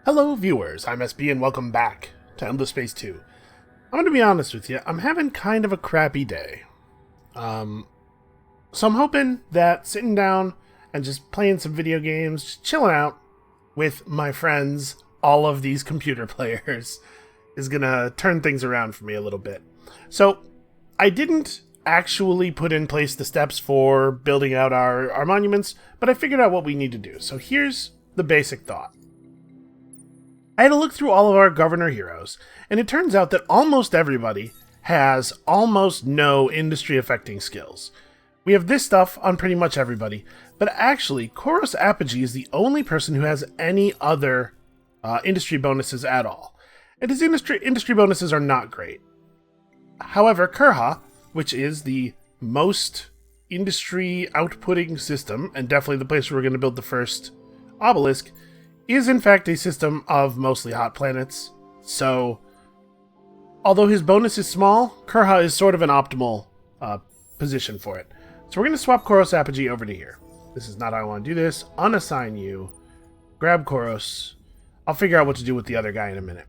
Hello viewers, I'm SB and welcome back to Endless Space 2. I'm going to be honest with you, I'm having kind of a crappy day. So I'm hoping that sitting down and just playing some video games, just chilling out with my friends, all of these computer players, is going to turn things around for me a little bit. So I didn't actually put in place the steps for building out our monuments, but I figured out what we need to do. So here's the basic thought. I had to look through all of our governor heroes, and it turns out that almost everybody has almost no industry-affecting skills. We have this stuff on pretty much everybody, but actually, Koros Apogee is the only person who has any other industry bonuses at all. And his industry bonuses are not great. However, Kurha, which is the most industry outputting system, and definitely the place where we're going to build the first obelisk, is in fact a system of mostly hot planets. So, although his bonus is small, Kurha is sort of an optimal position for it. So we're going to swap Koros Apogee over to here. This is not how I want to do this. Unassign you. Grab Koros. I'll figure out what to do with the other guy in a minute.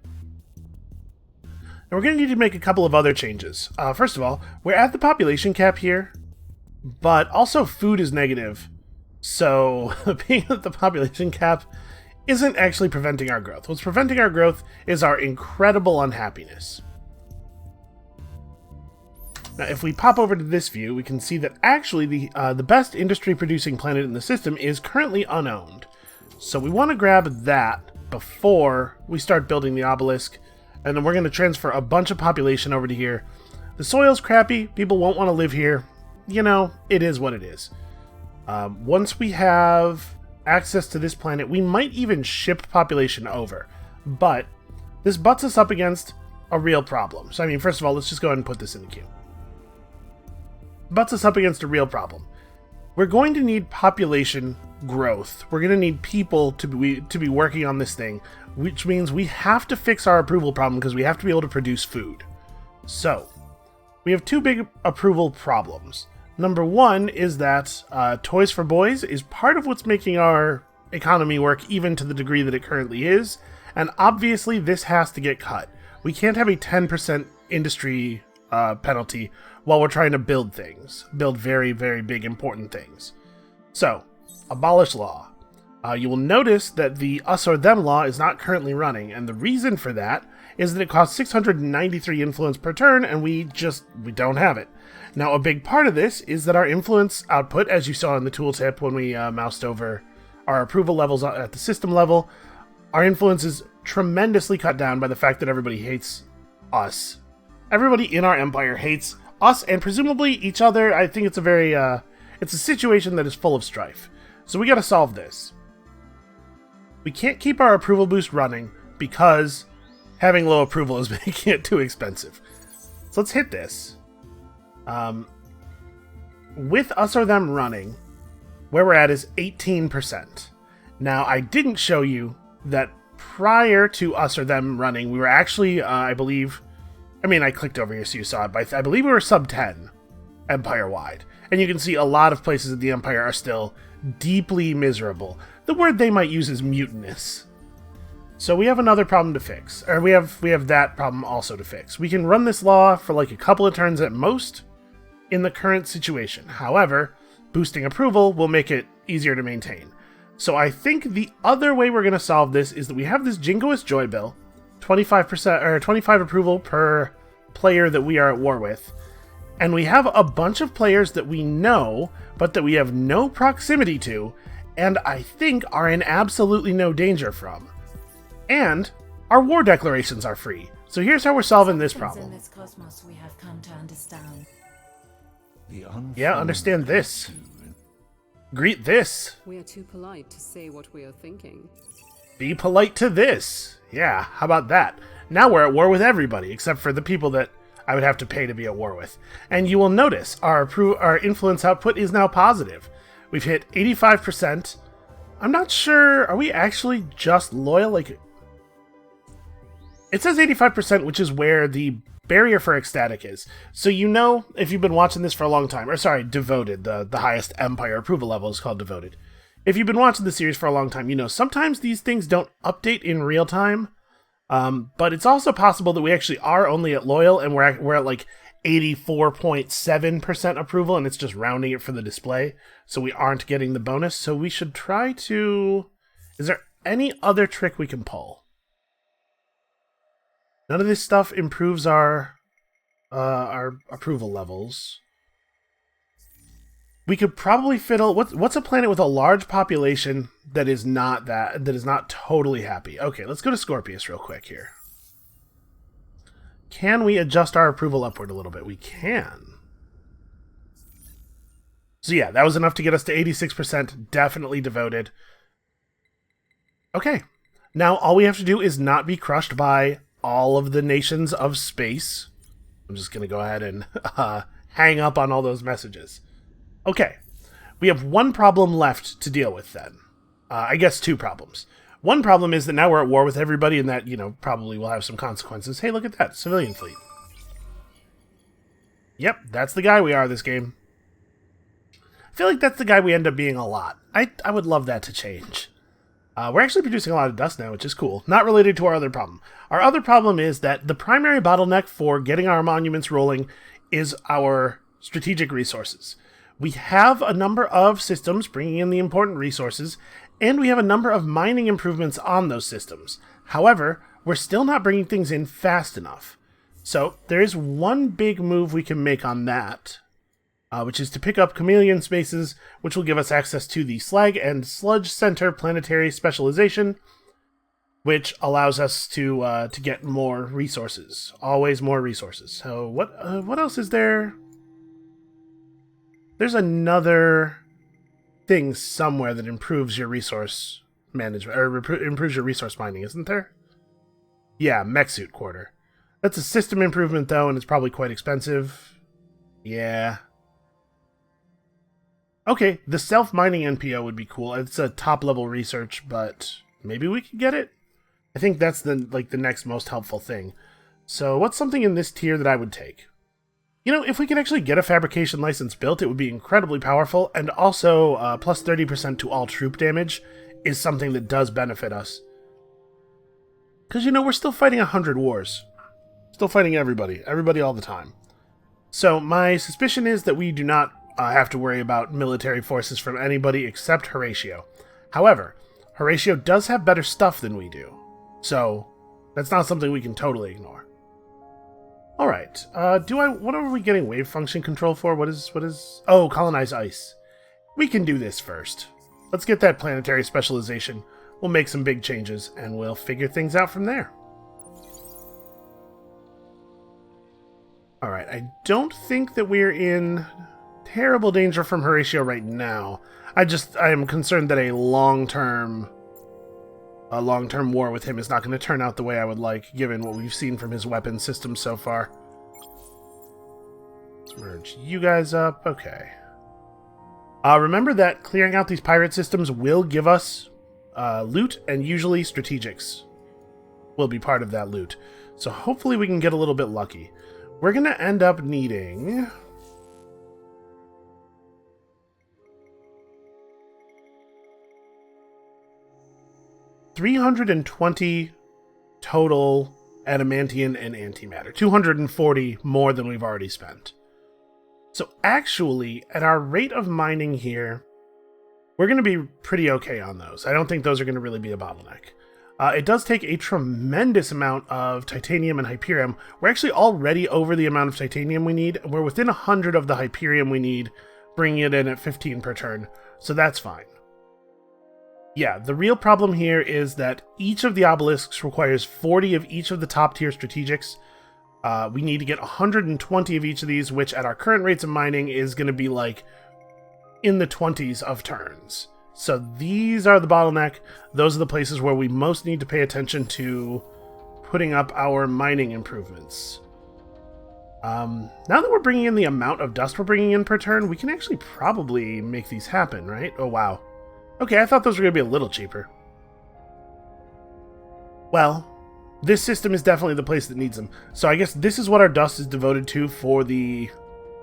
And we're going to need to make a couple of other changes. First of all, we're at the population cap here, but also food is negative. So, being at the population cap isn't actually preventing our growth. What's preventing our growth is our incredible unhappiness. Now, if we pop over to this view, we can see that actually the best industry-producing planet in the system is currently unowned. So we want to grab that before we start building the obelisk, and then we're going to transfer a bunch of population over to here. The soil's crappy, people won't want to live here. You know, it is what it is. Once we have access to this planet, we might even ship population over. But this butts us up against a real problem. So, I mean, first of all, let's just go ahead and put this in the queue. Butts us up against a real problem. We're going to need population growth. We're going to need people to be working on this thing, which means we have to fix our approval problem because we have to be able to produce food. So, we have two big approval problems. Number one is that Toys for Boys is part of what's making our economy work even to the degree that it currently is, and obviously this has to get cut. We can't have a 10% industry penalty while we're trying to build things. Build very, very big, important things. So, abolish law. You will notice that the us or them law is not currently running, and the reason for that is that it costs 693 influence per turn, and we don't have it. Now, a big part of this is that our influence output, as you saw in the tooltip when we moused over our approval levels at the system level, our influence is tremendously cut down by the fact that everybody hates us. Everybody in our empire hates us and presumably each other. I think it's it's a situation that is full of strife. So we gotta solve this. We can't keep our approval boost running because having low approval is making it too expensive. So let's hit this. With us or them running, where we're at is 18%. Now, I didn't show you that prior to us or them running, we were actually, I clicked over here so you saw it, but I believe we were sub 10 empire-wide. And you can see a lot of places in the empire are still deeply miserable. The word they might use is mutinous. So we have another problem to fix, or we have that problem also to fix. We can run this law for like a couple of turns at most in the current situation. However, boosting approval will make it easier to maintain. So I think the other way we're going to solve this is that we have this Jingoist Joy Bill, 25% or 25 approval per player that we are at war with, and we have a bunch of players that we know, but that we have no proximity to, and I think are in absolutely no danger from. And our war declarations are free. So here's how we're solving this problem. In this cosmos we have come to understand. Yeah, understand this. Greet this. We are too polite to say what we are thinking. Be polite to this. Yeah, how about that? Now we're at war with everybody, except for the people that I would have to pay to be at war with. And you will notice our influence output is now positive. We've hit 85%. I'm not sure, are we actually just loyal? Like, it says 85%, which is where the barrier for ecstatic is. So you know, if you've been watching this for a long time, or sorry, devoted, the highest empire approval level is called devoted. if you've been watching the series for a long time, you know sometimes these things don't update in real time. But it's also possible that we actually are only at loyal and we're at like 84.7% approval and it's just rounding it for the display. So we aren't getting the bonus. So we should try to... Is there any other trick we can pull? None of this stuff improves our approval levels. We could probably fiddle... What's a planet with a large population that is not totally happy? Okay, let's go to Scorpius real quick here. Can we adjust our approval upward a little bit? We can. So yeah, that was enough to get us to 86%. Definitely devoted. Okay. Now all we have to do is not be crushed by all of the nations of space. I'm just going to go ahead and hang up on all those messages. Okay, we have one problem left to deal with then. I guess two problems. One problem is that now we're at war with everybody and that, you know, probably will have some consequences. Hey, look at that, civilian fleet. Yep, that's the guy we are this game. I feel like that's the guy we end up being a lot. I would love that to change. We're actually producing a lot of dust now, which is cool. Not related to our other problem. Our other problem is that the primary bottleneck for getting our monuments rolling is our strategic resources. We have a number of systems bringing in the important resources, and we have a number of mining improvements on those systems. However, we're still not bringing things in fast enough. So there is one big move we can make on that, which is to pick up chameleon spaces, which will give us access to the Slag and Sludge Center planetary specialization, which allows us to get more resources. Always more resources. So what else is there? There's another thing somewhere that improves your resource management, or improves your resource mining, isn't there? Yeah, mech suit quarter. That's a system improvement, though, and it's probably quite expensive. Yeah. Okay, the self-mining NPO would be cool. It's a top-level research, but maybe we could get it? I think that's the next most helpful thing. So what's something in this tier that I would take? You know, if we could actually get a fabrication license built, it would be incredibly powerful, and also plus 30% to all troop damage is something that does benefit us. Because, you know, we're still fighting 100 wars. Still fighting everybody all the time. So my suspicion is that we do not have to worry about military forces from anybody except Horatio. However, Horatio does have better stuff than we do, so that's not something we can totally ignore. All right. What are we getting wave function control for? What is? Oh, colonize ice. We can do this first. Let's get that planetary specialization. We'll make some big changes, and we'll figure things out from there. All right. I don't think that we're in terrible danger from Horatio right now. I am concerned that a long-term war with him is not going to turn out the way I would like, given what we've seen from his weapon system so far. Let's merge you guys up. Okay. Remember that clearing out these pirate systems will give us loot, and usually strategics will be part of that loot. So hopefully we can get a little bit lucky. We're going to end up needing... $320 total adamantium and antimatter. 240 more than we've already spent. So actually, at our rate of mining here, we're going to be pretty okay on those. I don't think those are going to really be a bottleneck. It does take a tremendous amount of titanium and hyperium. We're actually already over the amount of titanium we need. We're within 100 of the hyperium we need, bringing it in at 15 per turn. So that's fine. Yeah, the real problem here is that each of the obelisks requires 40 of each of the top-tier strategics. We need to get 120 of each of these, which at our current rates of mining is going to be like in the 20s of turns. So these are the bottleneck. Those are the places where we most need to pay attention to putting up our mining improvements. Now that we're bringing in the amount of dust we're bringing in per turn, we can actually probably make these happen, right? Oh, wow. Okay, I thought those were going to be a little cheaper. Well, this system is definitely the place that needs them. So I guess this is what our dust is devoted to for the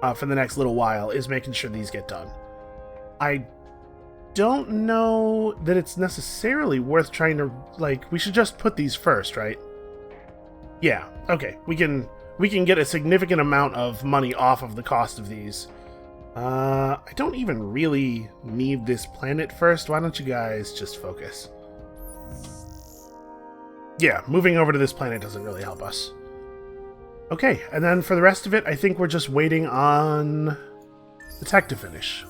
next little while, is making sure these get done. I don't know that it's necessarily worth trying to, like, we should just put these first, right? Yeah, okay. We can get a significant amount of money off of the cost of these. I don't even really need this planet first. Why don't you guys just focus? Yeah, moving over to this planet doesn't really help us. Okay, and then for the rest of it, I think we're just waiting on the tech to finish.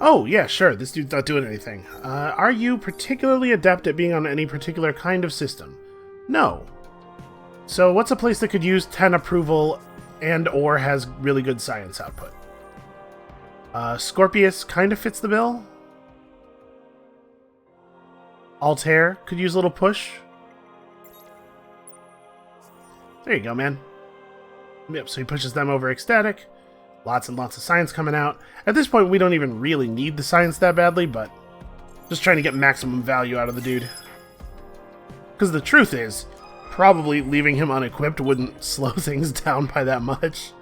Oh, yeah, sure, this dude's not doing anything. Are you particularly adept at being on any particular kind of system? No. So what's a place that could use 10 approval and or has really good science output? Scorpius kind of fits the bill. Altair could use a little push. There you go, man. Yep, so he pushes them over ecstatic. Lots and lots of science coming out. At this point, we don't even really need the science that badly, but just trying to get maximum value out of the dude. Because the truth is, probably leaving him unequipped wouldn't slow things down by that much.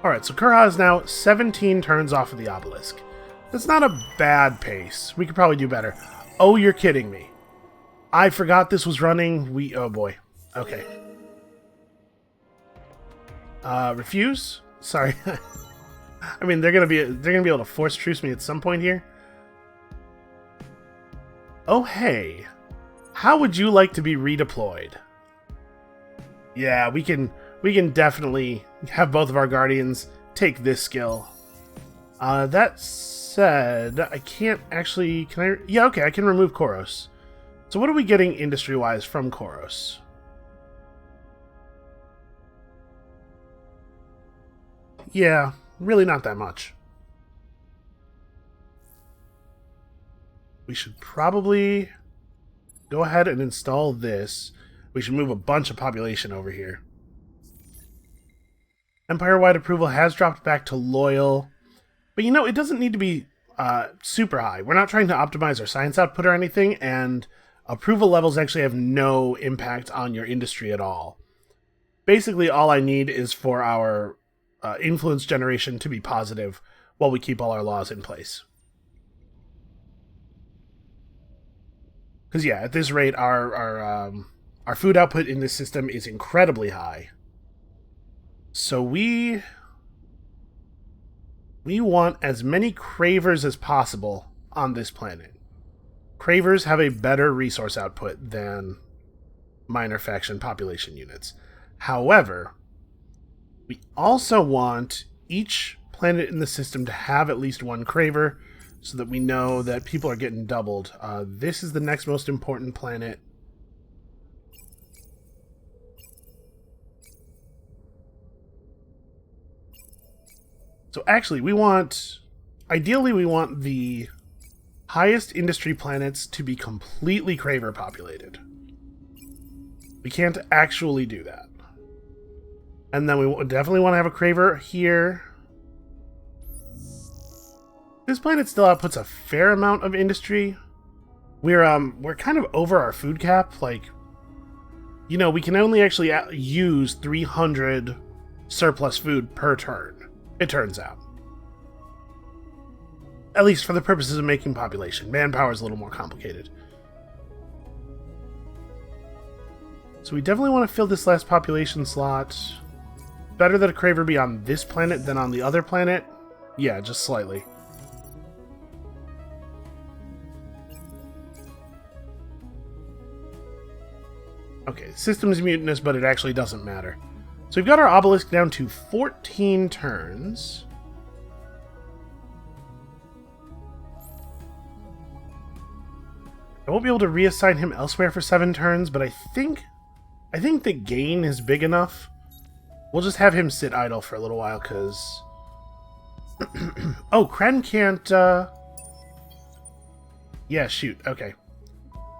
Alright, so Kurha is now 17 turns off of the obelisk. That's not a bad pace. We could probably do better. Oh, you're kidding me. I forgot this was running. Oh boy. Okay. Refuse? Sorry. I mean, they're gonna be able to force truce me at some point here. Oh hey, how would you like to be redeployed? Yeah, we can definitely have both of our guardians take this skill. That said, I can't actually. Can I? Yeah, okay, I can remove Koros. So what are we getting industry-wise from Koros? Yeah, really not that much. We should probably go ahead and install this. We should move a bunch of population over here. Empire-wide approval has dropped back to loyal. But you know, it doesn't need to be super high. We're not trying to optimize our science output or anything, and approval levels actually have no impact on your industry at all. Basically, all I need is for our influence generation to be positive while we keep all our laws in place. Because yeah, at this rate, our food output in this system is incredibly high. So we want as many cravers as possible on this planet. Cravers have a better resource output than minor faction population units. However, we also want each planet in the system to have at least one craver so that we know that people are getting doubled. This is the next most important planet. So actually, ideally we want the highest industry planets to be completely craver populated. We can't actually do that. And then we definitely want to have a craver here. This planet still outputs a fair amount of industry. We're kind of over our food cap. Like, you know, we can only actually use 300 surplus food per turn, it turns out. At least for the purposes of making population. Manpower is a little more complicated. So we definitely want to fill this last population slot. Better that a craver be on this planet than on the other planet? Yeah, just slightly. Okay, system's mutinous, but it actually doesn't matter. So we've got our obelisk down to 14 turns. I won't be able to reassign him elsewhere for 7 turns, but I think the gain is big enough. We'll just have him sit idle for a little while, because... oh, Kren can't, Yeah, shoot, okay.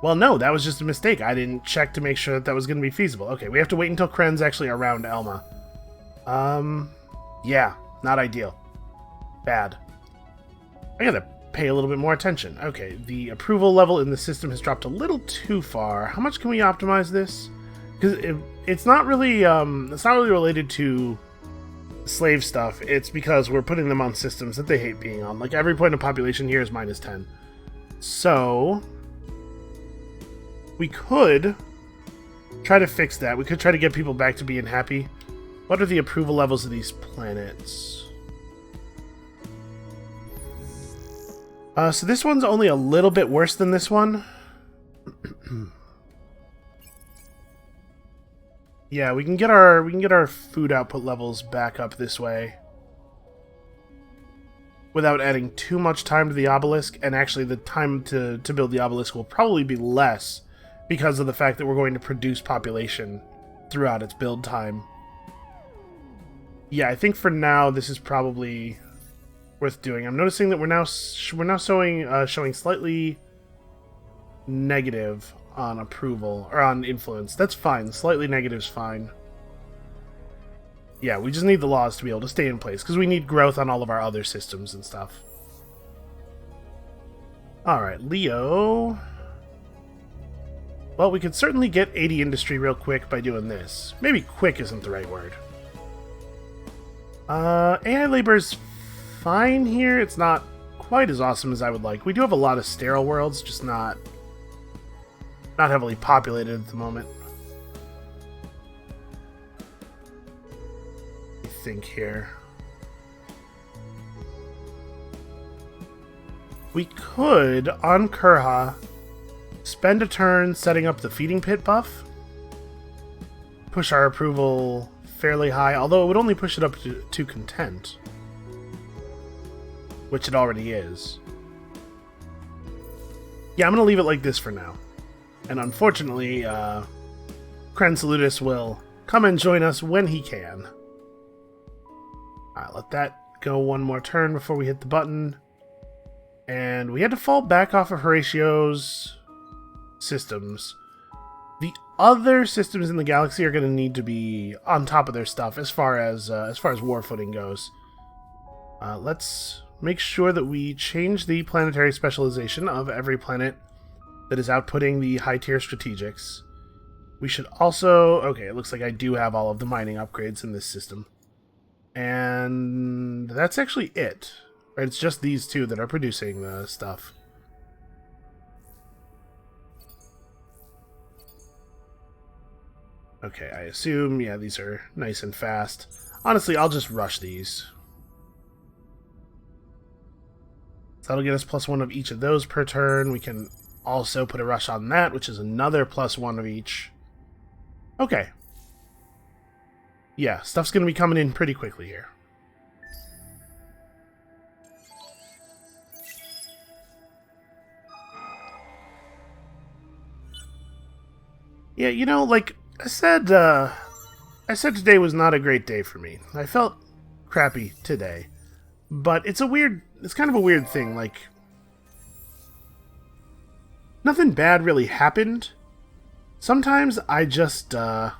Well, no, that was just a mistake. I didn't check to make sure that was going to be feasible. Okay, we have to wait until Kren's actually around Elma. Yeah, not ideal. Bad. I gotta pay a little bit more attention. Okay, the approval level in the system has dropped a little too far. How much can we optimize this? Because it's not really related to slave stuff, it's because we're putting them on systems that they hate being on. Like, every point of population here is -10. So, we could try to fix that. We could try to get people back to being happy. What are the approval levels of these planets? So this one's only a little bit worse than this one. Yeah, we can get our food output levels back up this way without adding too much time to the obelisk, and actually the time to build the obelisk will probably be less because of the fact that we're going to produce population throughout its build time. Yeah, I think for now this is probably worth doing. I'm noticing that we're now showing slightly negative on approval, or on influence. That's fine. Slightly negative's fine. Yeah, we just need the laws to be able to stay in place, because we need growth on all of our other systems and stuff. Alright, Leo. Well, we could certainly get 80 industry real quick by doing this. Maybe quick isn't the right word. AI labor's fine here. It's not quite as awesome as I would like. We do have a lot of sterile worlds, just not heavily populated at the moment. Let me think here. We could, on Kurha, spend a turn setting up the feeding pit buff. Push our approval fairly high, although it would only push it up to content, which it already is. Yeah, I'm going to leave it like this for now. And unfortunately, Salutis will come and join us when he can. Alright, let that go one more turn before we hit the button. And we had to fall back off of Horatio's systems. The other systems in the galaxy are going to need to be on top of their stuff as far as war footing goes. Let's make sure that we change the planetary specialization of every planet that is outputting the high-tier strategics. We should also... Okay, it looks like I do have all of the mining upgrades in this system. And that's actually it. Right, it's just these two that are producing the stuff. Okay, I assume, yeah, these are nice and fast. Honestly, I'll just rush these. So that'll get us +1 of each of those per turn. We can also put a rush on that, which is another +1 of each. Okay. Yeah, stuff's going to be coming in pretty quickly here. Yeah, you know, like I said today was not a great day for me. I felt crappy today. But it's kind of a weird thing, like, nothing bad really happened. Sometimes I just, Oh,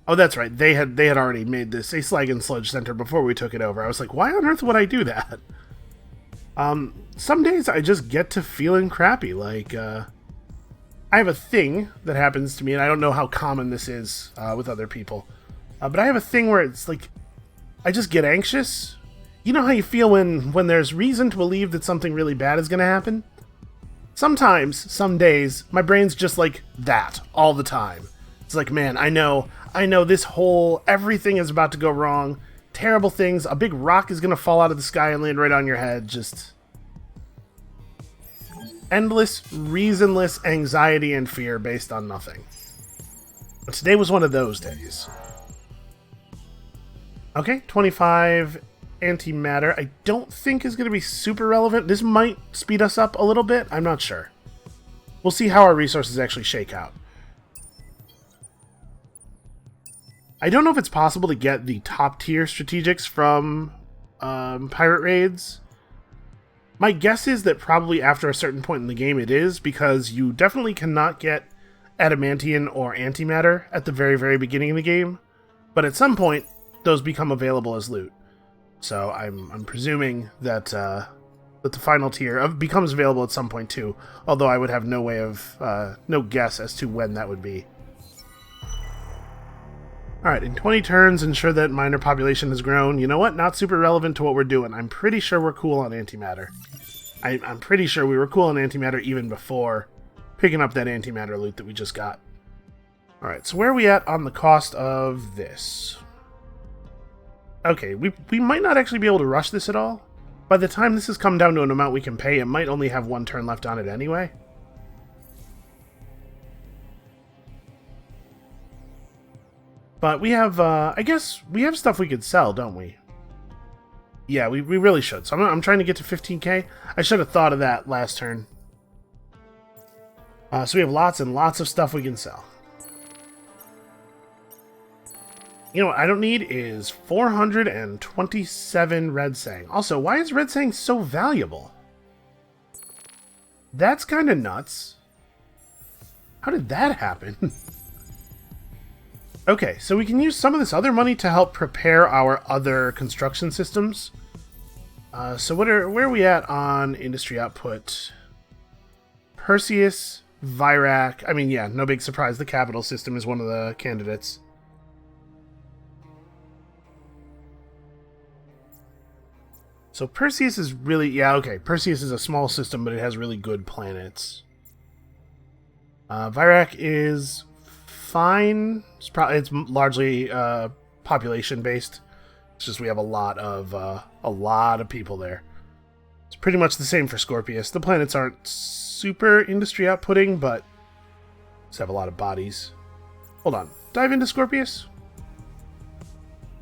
that's right, they had already made this a Slag and Sludge Center before we took it over. I was like, why on earth would I do that? Some days I just get to feeling crappy, like, I have a thing that happens to me, and I don't know how common this is with other people, but I have a thing where it's like, I just get anxious. You know how you feel when there's reason to believe that something really bad is going to happen? Sometimes, some days, my brain's just like that all the time. It's like, man, I know everything is about to go wrong. Terrible things, a big rock is going to fall out of the sky and land right on your head. Just endless, reasonless anxiety and fear based on nothing. But today was one of those days. Okay, 25 antimatter. I don't think is going to be super relevant. This might speed us up a little bit. I'm not sure. We'll see how our resources actually shake out. I don't know if it's possible to get the top tier strategics from pirate raids. My guess is that probably after a certain point in the game it is, because you definitely cannot get adamantium or antimatter at the very, very beginning of the game. But at some point, those become available as loot. So I'm presuming that that the final tier becomes available at some point too. Although I would have no guess as to when that would be. Alright, in 20 turns, ensure that minor population has grown. You know what? Not super relevant to what we're doing. I'm pretty sure we're cool on antimatter. I'm pretty sure we were cool on antimatter even before picking up that antimatter loot that we just got. Alright, so where are we at on the cost of this? Okay, we might not actually be able to rush this at all. By the time this has come down to an amount we can pay, it might only have 1 turn left on it anyway. But we have, I guess, we have stuff we could sell, don't we? Yeah, we really should. So I'm trying to get to 15k. I should have thought of that last turn. So we have lots and lots of stuff we can sell. You know what I don't need is 427 red sang. Also, why is red sang so valuable? That's kind of nuts. How did that happen? Okay, so we can use some of this other money to help prepare our other construction systems. So where are we at on industry output? Perseus, Virac. I mean, yeah, no big surprise. The capital system is one of the candidates. So Perseus is really... Yeah, okay. Perseus is a small system, but it has really good planets. Virac is... fine. It's largely population-based. It's just we have a lot of people there. It's pretty much the same for Scorpius. The planets aren't super industry outputting, but just have a lot of bodies. Hold on. Dive into Scorpius.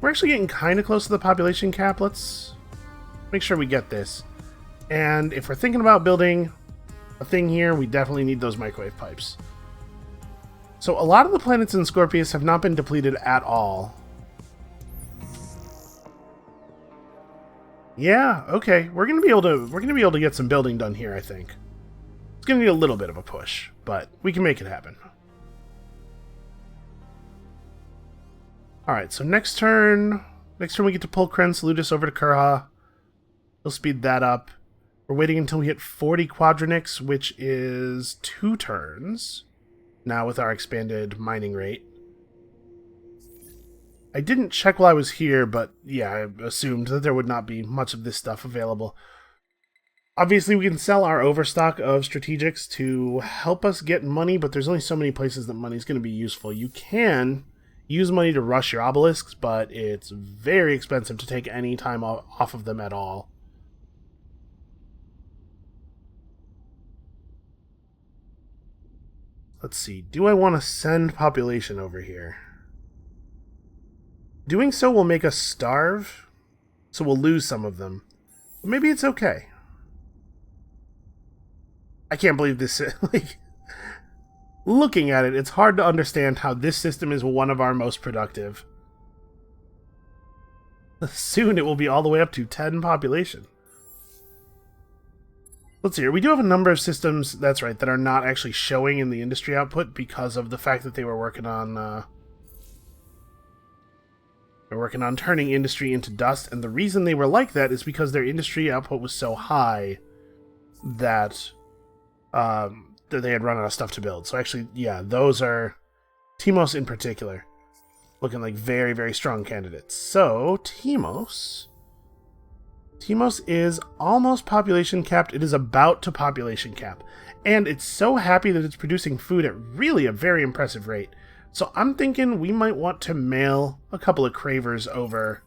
We're actually getting kind of close to the population cap. Let's make sure we get this. And if we're thinking about building a thing here, we definitely need those microwave pipes. So a lot of the planets in Scorpius have not been depleted at all. Yeah, okay. We're gonna be able to get some building done here, I think. It's gonna need a little bit of a push, but we can make it happen. Alright, so next turn we get to pull Kren Salutis over to Kurha. We'll speed that up. We're waiting until we hit 40 Quadranix, which is 2 turns. Now with our expanded mining rate. I didn't check while I was here, but yeah, I assumed that there would not be much of this stuff available. Obviously, we can sell our overstock of strategics to help us get money, but there's only so many places that money is going to be useful. You can use money to rush your obelisks, but it's very expensive to take any time off of them at all. Let's see, do I want to send population over here? Doing so will make us starve, so we'll lose some of them. But maybe it's okay. I can't believe this, like, looking at it, it's hard to understand how this system is one of our most productive. Soon it will be all the way up to 10 population. Let's see here. We do have a number of systems, that's right, that are not actually showing in the industry output because of the fact that they were working on turning industry into dust, and the reason they were like that is because their industry output was so high that that they had run out of stuff to build. So actually, yeah, those are Timos in particular looking like very, very strong candidates. So Timos is almost population capped. It is about to population cap. And it's so happy that it's producing food at really a very impressive rate. So I'm thinking we might want to mail a couple of cravers over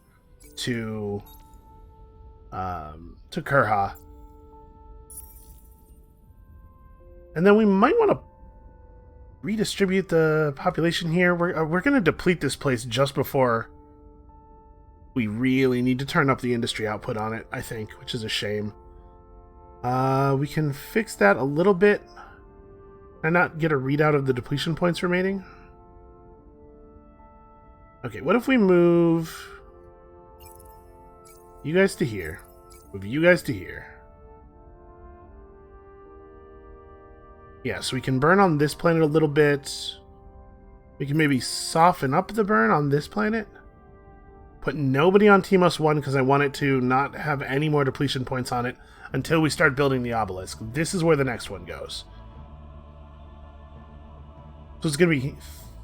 to Kurha. And then we might want to redistribute the population here. We're going to deplete this place just before we really need to turn up the industry output on it, I think, which is a shame. We can fix that a little bit and not get a readout of the depletion points remaining. Okay, what if we move you guys to here? Move you guys to here. Yeah, so we can burn on this planet a little bit. We can maybe soften up the burn on this planet. Put nobody on Timos 1 because I want it to not have any more depletion points on it until we start building the obelisk. This is where the next one goes. So it's going to be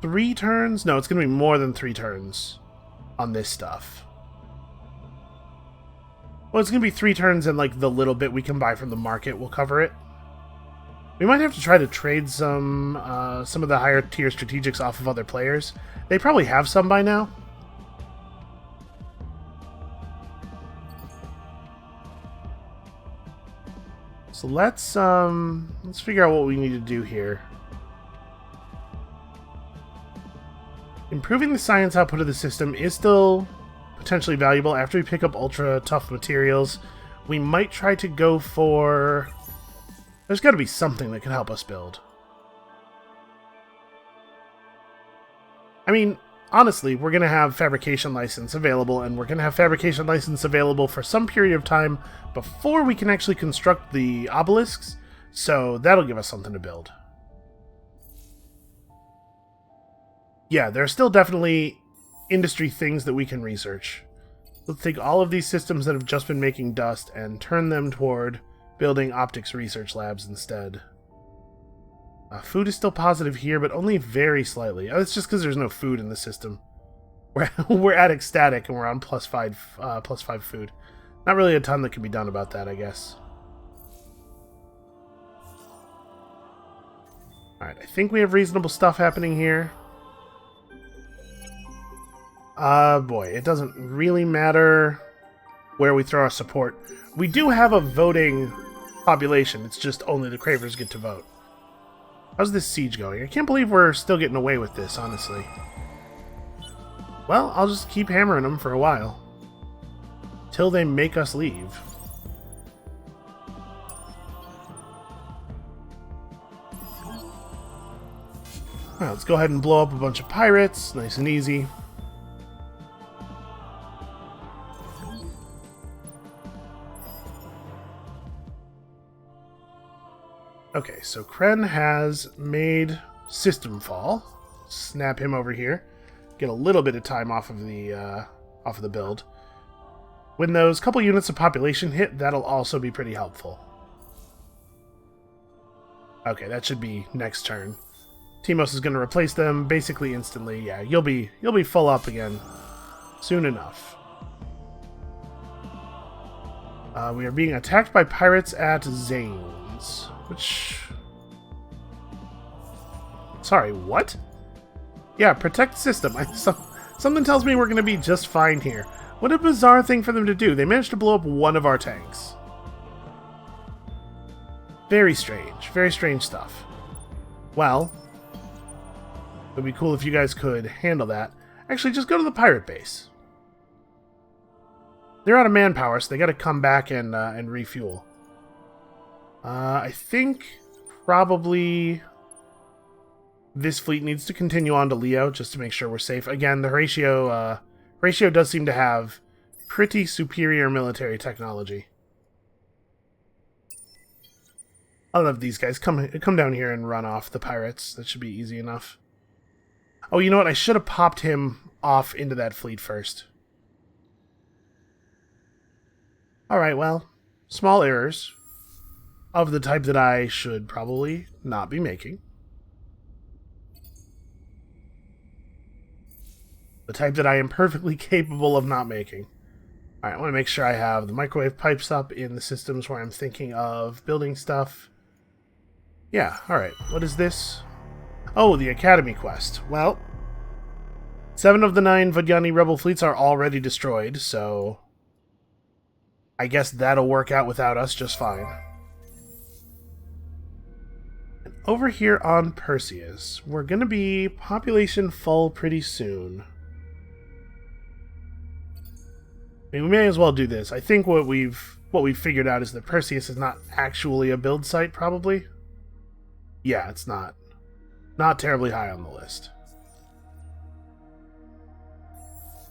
3 turns? No, it's going to be more than 3 turns on this stuff. Well, it's going to be 3 turns, and like the little bit we can buy from the market will cover it. We might have to try to trade some of the higher tier strategics off of other players. They probably have some by now. So let's figure out what we need to do here. Improving the science output of the system is still potentially valuable. After we pick up ultra tough materials, we might try to go for... There's got to be something that can help us build. I mean, honestly, we're going to have fabrication license available, and we're going to have fabrication license available for some period of time before we can actually construct the obelisks, so that'll give us something to build. Yeah, there are still definitely industry things that we can research. Let's take all of these systems that have just been making dust and turn them toward building optics research labs instead. Food is still positive here, but only very slightly. It's just because there's no food in the system. We're at ecstatic and we're on plus five food. Not really a ton that can be done about that, I guess. Alright, I think we have reasonable stuff happening here. Boy, it doesn't really matter where we throw our support. We do have a voting population, it's just only the Cravers get to vote. How's this siege going? I can't believe we're still getting away with this, honestly. Well, I'll just keep hammering them for a while. Till they make us leave. Alright, let's go ahead and blow up a bunch of pirates. Nice and easy. Okay, so Kren has made System Fall. Snap him over here. Get a little bit of time off of the build. When those couple units of population hit, that'll also be pretty helpful. Okay, that should be next turn. Timos is going to replace them basically instantly. Yeah, you'll be full up again soon enough. We are being attacked by pirates at Zane's. Which... Sorry, what? Yeah, protect system. Something tells me we're going to be just fine here. What a bizarre thing for them to do. They managed to blow up one of our tanks. Very strange stuff. Well, it would be cool if you guys could handle that. Actually, just go to the pirate base. They're out of manpower, so they got to come back and refuel. I think probably this fleet needs to continue on to Leo just to make sure we're safe. Again, the Horatio does seem to have pretty superior military technology. I love these guys. Come down here and run off the pirates. That should be easy enough. Oh, you know what? I should have popped him off into that fleet first. Alright, well, small errors. Of the type that I should probably not be making. The type that I am perfectly capable of not making. Alright, I want to make sure I have the microwave pipes up in the systems where I'm thinking of building stuff. Yeah, alright. What is this? Oh, the Academy quest. Well, 7 of the 9 Vadyani rebel fleets are already destroyed, so I guess that'll work out without us just fine. Over here on Perseus, we're going to be population full pretty soon. I mean, we may as well do this. I think what we've figured out is that Perseus is not actually a build site, probably. Yeah, it's not. Not terribly high on the list.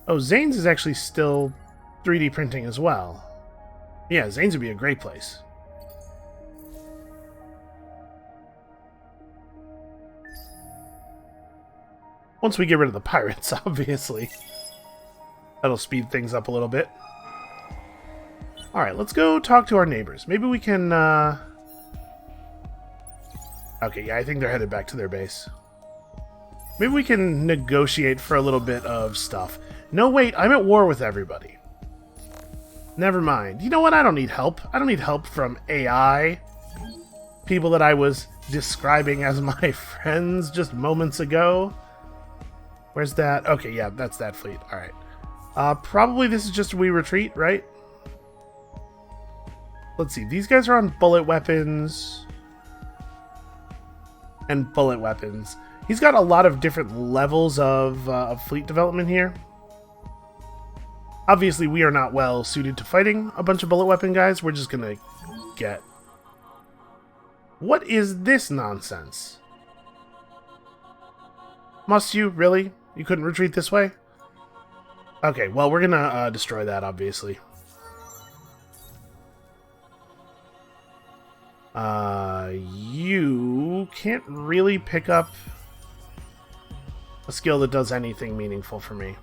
Oh, Zane's is actually still 3D printing as well. Yeah, Zane's would be a great place. Once we get rid of the pirates, obviously. That'll speed things up a little bit. Alright, let's go talk to our neighbors. Maybe we can, Okay, yeah, I think they're headed back to their base. Maybe we can negotiate for a little bit of stuff. No, wait, I'm at war with everybody. Never mind. You know what? I don't need help. I don't need help from AI. People that I was describing as my friends just moments ago. Where's that? Okay, yeah, that's that fleet. Alright. Probably this is just a wee retreat, right? Let's see. These guys are on bullet weapons. And bullet weapons. He's got a lot of different levels of fleet development here. Obviously, we are not well suited to fighting a bunch of bullet weapon guys. We're just gonna get... What is this nonsense? Must you? Really? You couldn't retreat this way? Okay, well, we're gonna destroy that, obviously. You can't really pick up a skill that does anything meaningful for me.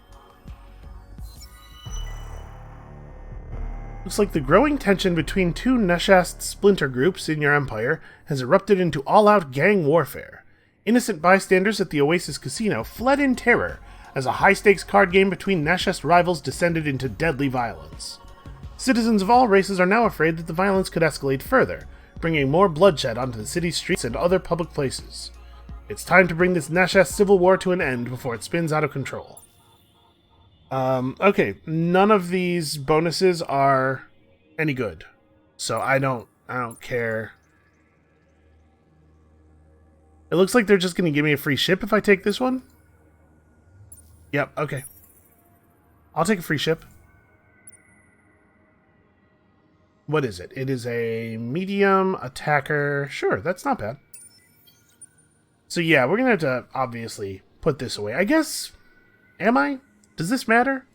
Looks like the growing tension between two Neshast splinter groups in your empire has erupted into all-out gang warfare. Innocent bystanders at the Oasis Casino fled in terror as a high-stakes card game between Neshast rivals descended into deadly violence. Citizens of all races are now afraid that the violence could escalate further, bringing more bloodshed onto the city's streets and other public places. It's time to bring this Neshast civil war to an end before it spins out of control. Okay, none of these bonuses are any good, so I don't care. It looks like they're just going to give me a free ship if I take this one. Yep, okay. I'll take a free ship. What is it? It is a medium attacker. Sure, that's not bad. So yeah, we're going to have to obviously put this away. I guess... Am I? Does this matter?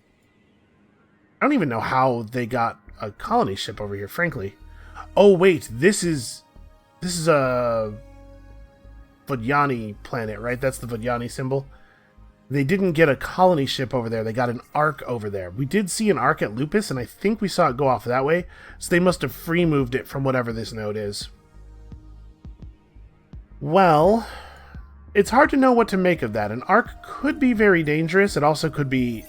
I don't even know how they got a colony ship over here, frankly. Oh, wait. This is a Vodyani planet, right? That's the Vodyani symbol. They didn't get a colony ship over there. They got an arc over there. We did see an arc at Lupus, and I think we saw it go off that way. So they must have free moved it from whatever this node is. Well... It's hard to know what to make of that. An arc could be very dangerous. It also could be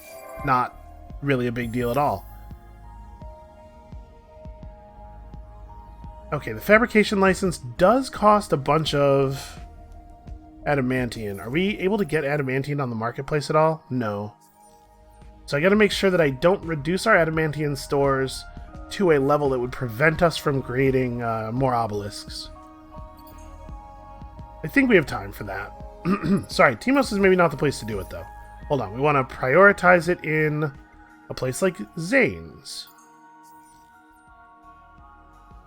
not really a big deal at all. Okay, the fabrication license does cost a bunch of adamantium. Are we able to get adamantium on the marketplace at all? No. So I gotta make sure that I don't reduce our adamantium stores to a level that would prevent us from creating more obelisks. I think we have time for that. Sorry, Timos is maybe not the place to do it, though. Hold on, we want to prioritize it in a place like Zane's.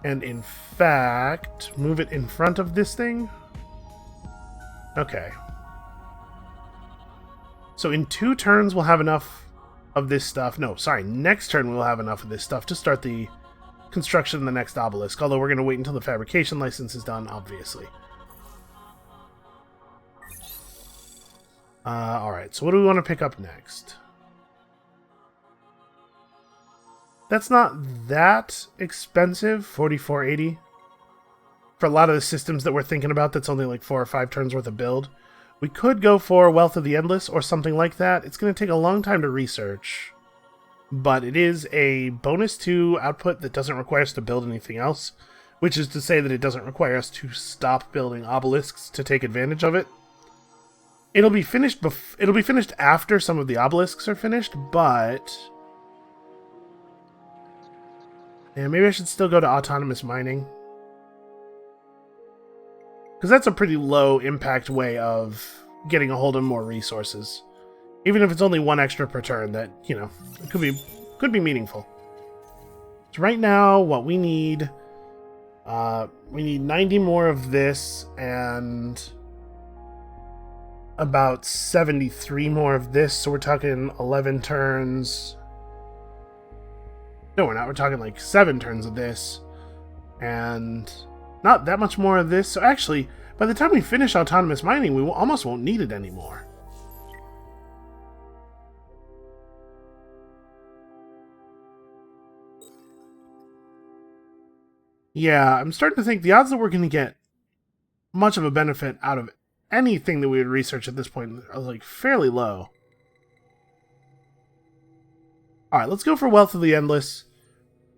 And in fact, move it in front of this thing? Okay. So in 2 turns we'll have enough of this stuff. No, sorry, next turn we'll have enough of this stuff to start the construction of the next obelisk. Although we're going to wait until the fabrication license is done, obviously. Alright, so what do we want to pick up next? That's not that expensive, 4480. For a lot of the systems that we're thinking about, that's only like 4 or 5 turns worth of build. We could go for Wealth of the Endless or something like that. It's going to take a long time to research. But it is a bonus to output that doesn't require us to build anything else. Which is to say that it doesn't require us to stop building obelisks to take advantage of it. It'll be finished after some of the obelisks are finished, but... Yeah, maybe I should still go to autonomous mining. Because that's a pretty low impact way of getting a hold of more resources. Even if it's only 1 extra per turn, that, you know, it could be meaningful. So right now, what we need 90 more of this, and about 73 more of this, so we're talking 11 turns. No, we're not. We're talking like 7 turns of this, and not that much more of this. So actually, by the time we finish autonomous mining, we almost won't need it anymore. Yeah, I'm starting to think the odds that we're going to get much of a benefit out of anything that we would research at this point are like fairly low. Alright, let's go for Wealth of the Endless.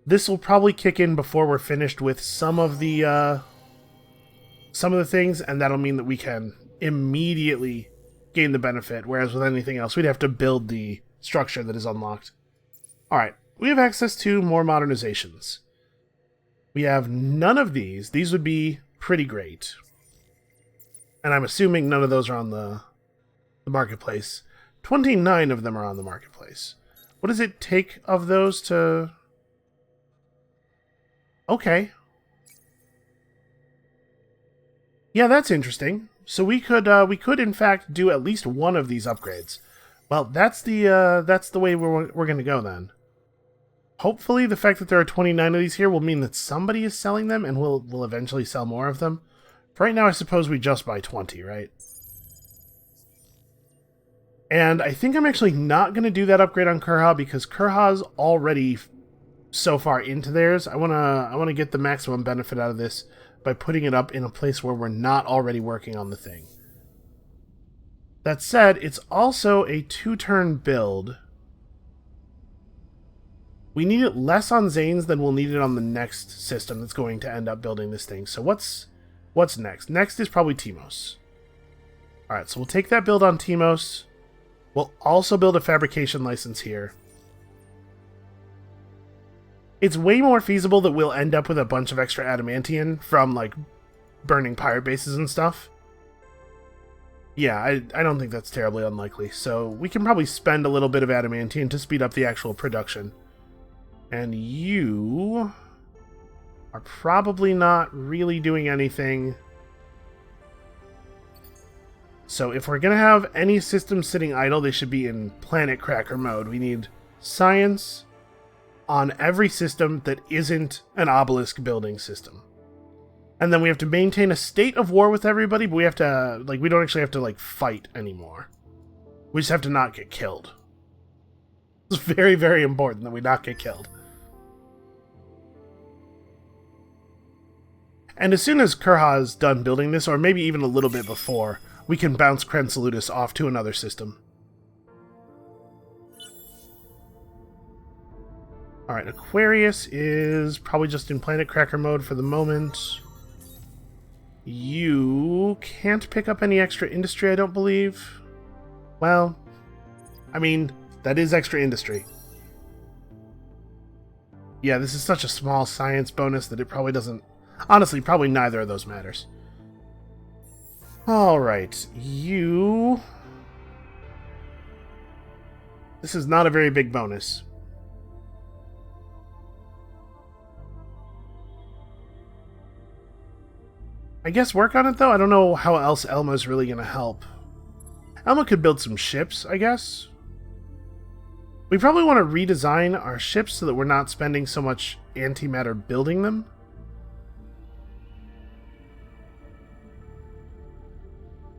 This will probably kick in before we're finished with some of the things, and that'll mean that we can immediately gain the benefit, whereas with anything else, we'd have to build the structure that is unlocked. Alright, we have access to more modernizations. We have none of these. These would be pretty great. And I'm assuming none of those are on the marketplace. 29 of them are on the marketplace. What does it take of those to... Okay. Yeah, that's interesting. So we could in fact do at least one of these upgrades. Well, that's the way we're going to go then. Hopefully the fact that there are 29 of these here will mean that somebody is selling them and we'll eventually sell more of them. For right now, I suppose we just buy 20, right? And I think I'm actually not going to do that upgrade on Kurha because Kurha's already so far into theirs. I want to get the maximum benefit out of this by putting it up in a place where we're not already working on the thing. That said, it's also a 2-turn build. We need it less on Zane's than we'll need it on the next system that's going to end up building this thing. So what's next? Next is probably Timos. Alright, so we'll take that build on Timos. We'll also build a fabrication license here. It's way more feasible that we'll end up with a bunch of extra adamantium from, like, burning pirate bases and stuff. Yeah, I don't think that's terribly unlikely. So we can probably spend a little bit of adamantium to speed up the actual production. And you are probably not really doing anything. So if we're going to have any system sitting idle, they should be in planet cracker mode. We need science on every system that isn't an obelisk building system. And then we have to maintain a state of war with everybody, but we have to, like, we don't actually have to, like, fight anymore. We just have to not get killed. It's very, very important that we not get killed. And as soon as Kurha is done building this, or maybe even a little bit before, we can bounce Crensalutis off to another system. Alright, Aquarius is probably just in planet cracker mode for the moment. You can't pick up any extra industry, I don't believe. Well, I mean, that is extra industry. Yeah, this is such a small science bonus that it probably doesn't... Honestly, probably neither of those matters. Alright, you... This is not a very big bonus. I guess work on it, though? I don't know how else Elma's really going to help. Elma could build some ships, I guess. We probably want to redesign our ships so that we're not spending so much antimatter building them.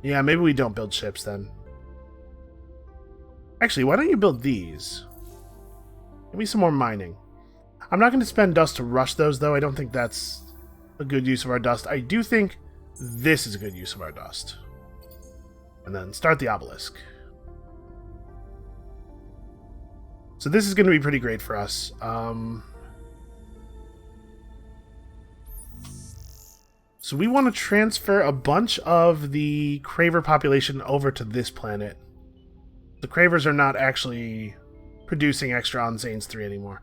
Yeah, maybe we don't build ships then. Actually, why don't you build these? Give me some more mining. I'm not going to spend dust to rush those, though. I don't think that's a good use of our dust. I do think this is a good use of our dust. And then start the obelisk. So this is going to be pretty great for us. So we want to transfer a bunch of the Craver population over to this planet. The Cravers are not actually producing extra on Zane's 3 anymore.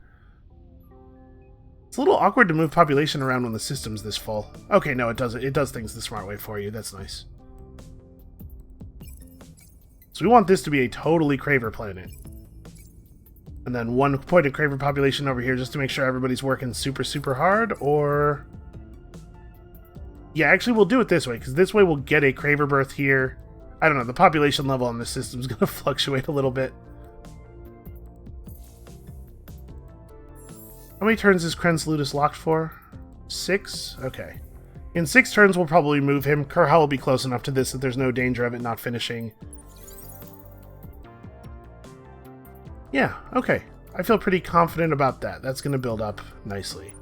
It's a little awkward to move population around when the system's this full. Okay, no, it does it. It does things the smart way for you. That's nice. So we want this to be a totally Craver planet. And then one point of Craver population over here just to make sure everybody's working super, super hard, or... Yeah, actually we'll do it this way, because this way we'll get a Craver birth here. I don't know, the population level on this system is going to fluctuate a little bit. How many turns is Crensalutis locked for? 6? Okay. In 6 turns we'll probably move him. Kurha will be close enough to this that there's no danger of it not finishing. Yeah, okay. I feel pretty confident about that. That's going to build up nicely.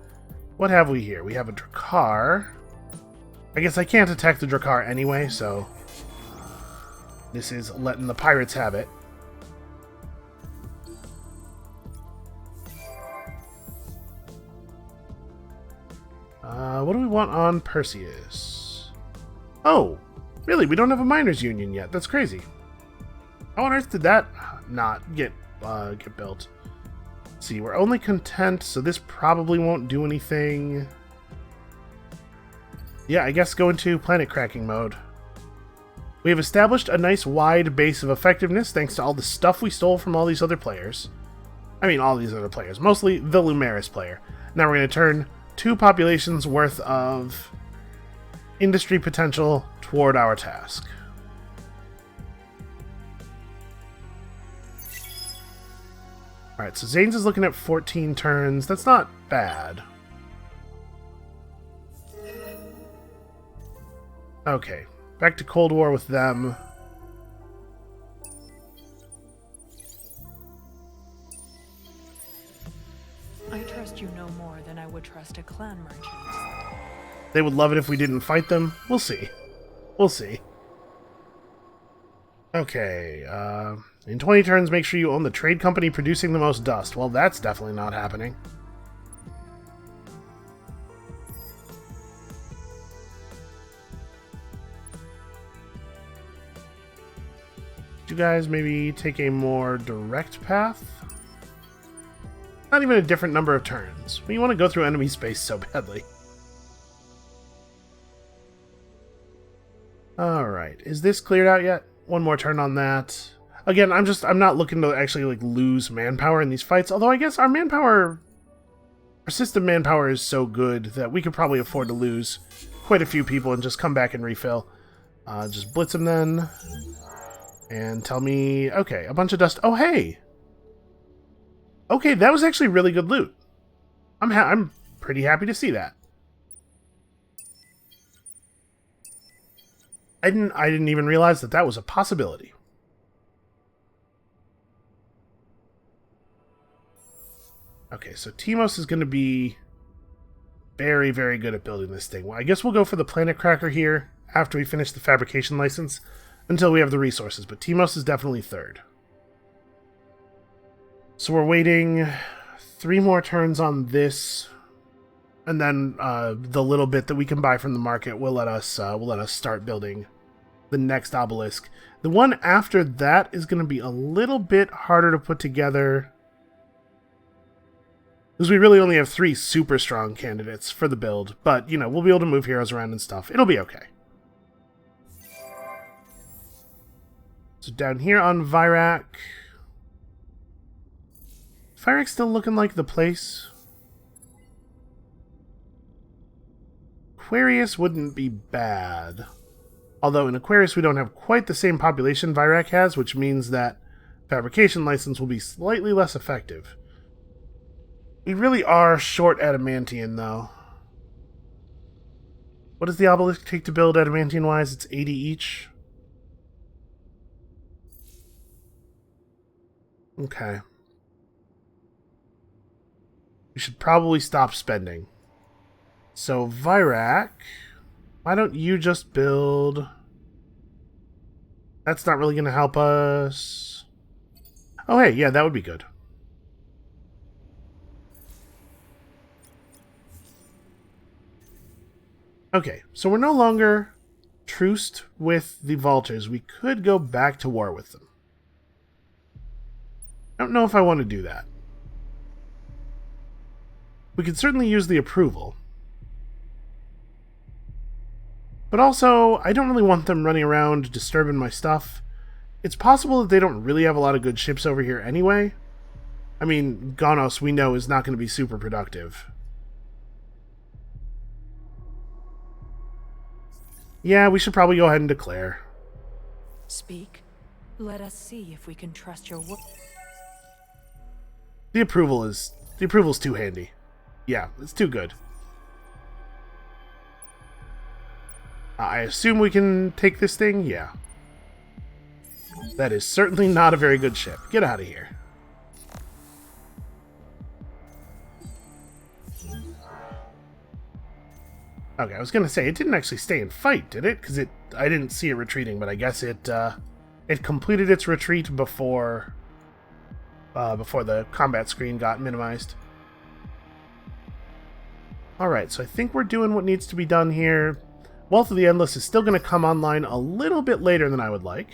What have we here? We have a Drakkar. I guess I can't attack the Drakkar anyway, so This is letting the pirates have it. What do we want on Perseus? Oh, really? We don't have a miners' union yet. That's crazy. How on earth did that not get built? Let's see, we're only content, so this probably won't do anything. Yeah, I guess go into planet cracking mode. We have established a nice wide base of effectiveness thanks to all the stuff we stole from all these other players. I mean, all these other players. Mostly the Lumeris player. Now we're going to turn 2 populations worth of industry potential toward our task. Alright, so Zane's is looking at 14 turns. That's not bad. Okay, back to Cold War with them. I trust you no more than I would trust a clan merchant. They would love it if we didn't fight them. We'll see. We'll see. Okay, in 20 turns, make sure you own the trade company producing the most dust. Well, that's definitely not happening. You guys maybe take a more direct path? Not even a different number of turns. We want to go through enemy space so badly. Alright, is this cleared out yet? One more turn on that. Again, I'm not looking to actually like lose manpower in these fights, although I guess our system manpower is so good that we could probably afford to lose quite a few people and just come back and refill. Just blitz them then. And tell me, okay, a bunch of dust. Oh, hey! Okay, that was actually really good loot. I'm pretty happy to see that. I didn't even realize that that was a possibility. Okay, so Timos is going to be very, very good at building this thing. Well, I guess we'll go for the Planet Cracker here after we finish the fabrication license until we have the resources, but Timos is definitely third. So we're waiting 3 more turns on this, and then the little bit that we can buy from the market will let us start building the next obelisk. The one after that is going to be a little bit harder to put together, because we really only have 3 super strong candidates for the build, but, you know, we'll be able to move heroes around and stuff. It'll be okay. So down here on Vyrak. Vyrak's still looking like the place. Aquarius wouldn't be bad. Although in Aquarius we don't have quite the same population Vyrak has, which means that fabrication license will be slightly less effective. We really are short adamantium, though. What does the obelisk take to build adamantium-wise? It's 80 each. Okay. We should probably stop spending. So, Vyrak, why don't you just build... That's not really going to help us. Oh, hey, yeah, that would be good. Okay, so we're no longer truced with the Vultures. We could go back to war with them. I don't know if I want to do that. We could certainly use the approval. But also, I don't really want them running around disturbing my stuff. It's possible that they don't really have a lot of good ships over here anyway. I mean, Ganos, we know, is not going to be super productive. Yeah, we should probably go ahead and declare. Speak. Let us see if we can trust your word. The approval's too handy. Yeah, it's too good. I assume we can take this thing? Yeah. That is certainly not a very good ship. Get out of here. Okay, I was gonna say, it didn't actually stay and fight, did it? Because I didn't see it retreating, but I guess it It completed its retreat before the combat screen got minimized. Alright, so I think we're doing what needs to be done here. Wealth of the Endless is still going to come online a little bit later than I would like.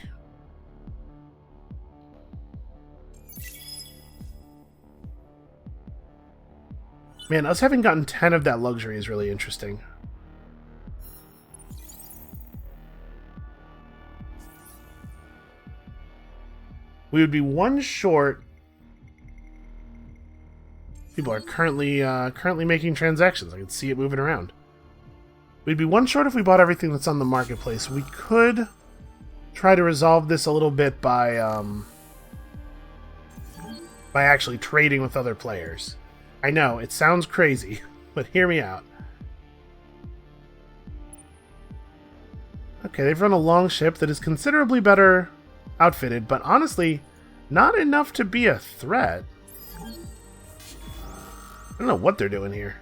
Man, us having gotten 10 of that luxury is really interesting. We would be one short. People are currently making transactions. I can see it moving around. We'd be one short if we bought everything that's on the marketplace. We could try to resolve this a little bit by actually trading with other players. I know, it sounds crazy, but hear me out. Okay, they've run a long ship that is considerably better outfitted, but honestly, not enough to be a threat. I don't know what they're doing here.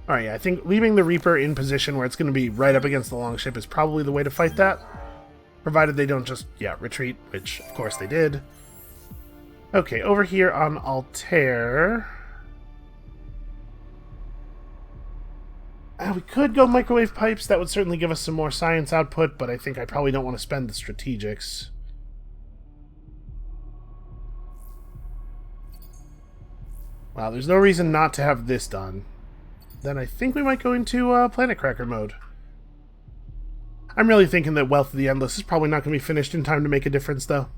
Alright, yeah, I think leaving the Reaper in position where it's going to be right up against the long ship is probably the way to fight that. Provided they don't just, retreat, which of course they did. Okay, over here on Altair. We could go microwave pipes. That would certainly give us some more science output, but I think I probably don't want to spend the strategics. Wow, there's no reason not to have this done. Then I think we might go into Planet Cracker mode. I'm really thinking that Wealth of the Endless is probably not going to be finished in time to make a difference, though.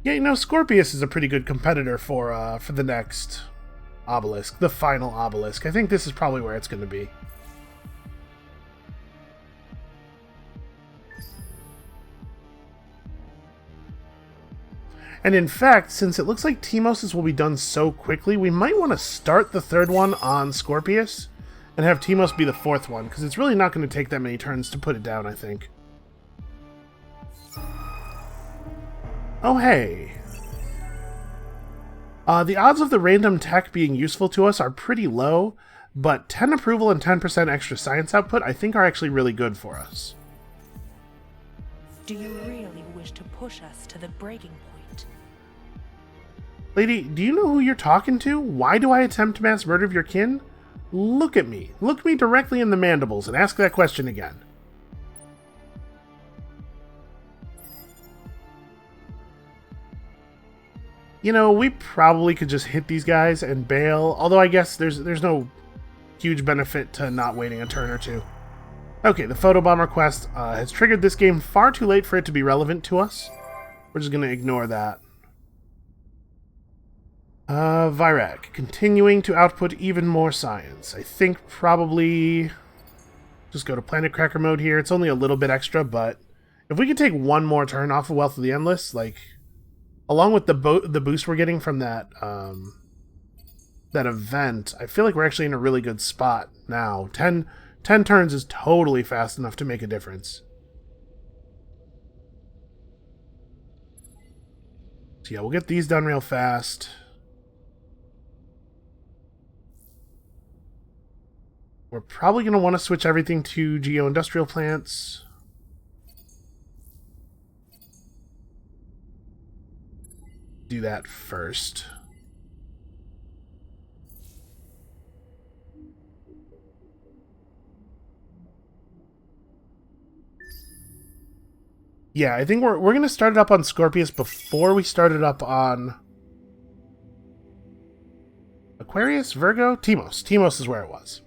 Yeah, you know, Scorpius is a pretty good competitor for the next obelisk, the final obelisk. I think this is probably where it's going to be. And in fact, since it looks like Timos's will be done so quickly, we might want to start the third one on Scorpius and have Timos be the fourth one, because it's really not going to take that many turns to put it down, I think. Oh, hey. The odds of the random tech being useful to us are pretty low, but 10 approval and 10% extra science output I think are actually really good for us. Do you really wish to push us to the breaking point? Lady, do you know who you're talking to? Why do I attempt mass murder of your kin? Look at me. Look me directly in the mandibles and ask that question again. You know, we probably could just hit these guys and bail, although I guess there's no huge benefit to not waiting a turn or two. Okay, the photobomber quest has triggered this game far too late for it to be relevant to us. We're just going to ignore that. Virak, continuing to output even more science. I think probably just go to Planet Cracker mode here. It's only a little bit extra, but if we could take one more turn off of Wealth of the Endless, like, along with the boost we're getting from that that event, I feel like we're actually in a really good spot now. 10 turns is totally fast enough to make a difference. So yeah, we'll get these done real fast. We're probably going to want to switch everything to geo-industrial plants. Do that first. Yeah, I think we're going to start it up on Scorpius before we start it up on Aquarius, Virgo, Timos. Timos is where it was.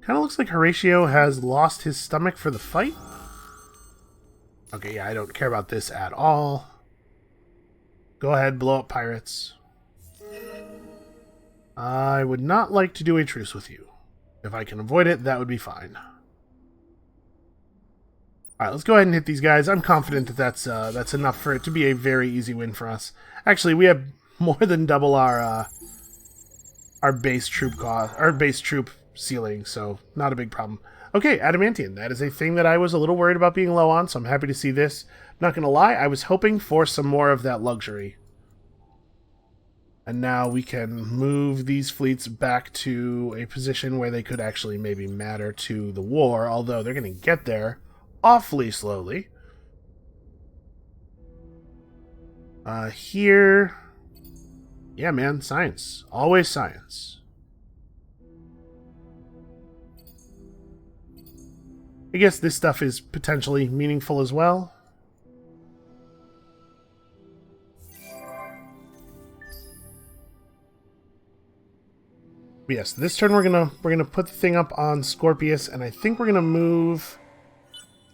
Kind of looks like Horatio has lost his stomach for the fight. Okay, yeah, I don't care about this at all. Go ahead, blow up pirates. I would not like to do a truce with you. If I can avoid it, that would be fine. Alright, let's go ahead and hit these guys. I'm confident that that's enough for it to be a very easy win for us. Actually, we have more than double our base troop cost, our base troop ceiling, so not a big problem. Okay, adamantium. That is a thing that I was a little worried about being low on, so I'm happy to see this. Not gonna lie, I was hoping for some more of that luxury. And now we can move these fleets back to a position where they could actually maybe matter to the war, although they're gonna get there awfully slowly. Here... Yeah, man, science. Always science. I guess this stuff is potentially meaningful as well. Yes, this turn we're gonna put the thing up on Scorpius, and I think we're gonna move.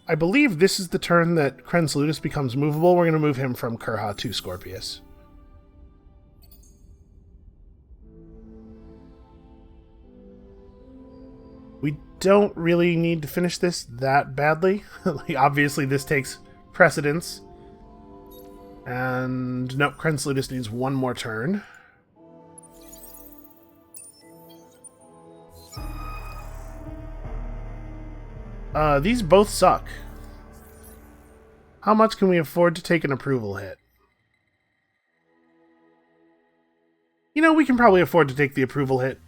I believe this is the turn that Kren Salutis becomes movable. We're gonna move him from Kurha to Scorpius. We don't really need to finish this that badly. Like, obviously, this takes precedence. And nope, Kren Salutis needs one more turn. These both suck. How much can we afford to take an approval hit? You know, we can probably afford to take the approval hit.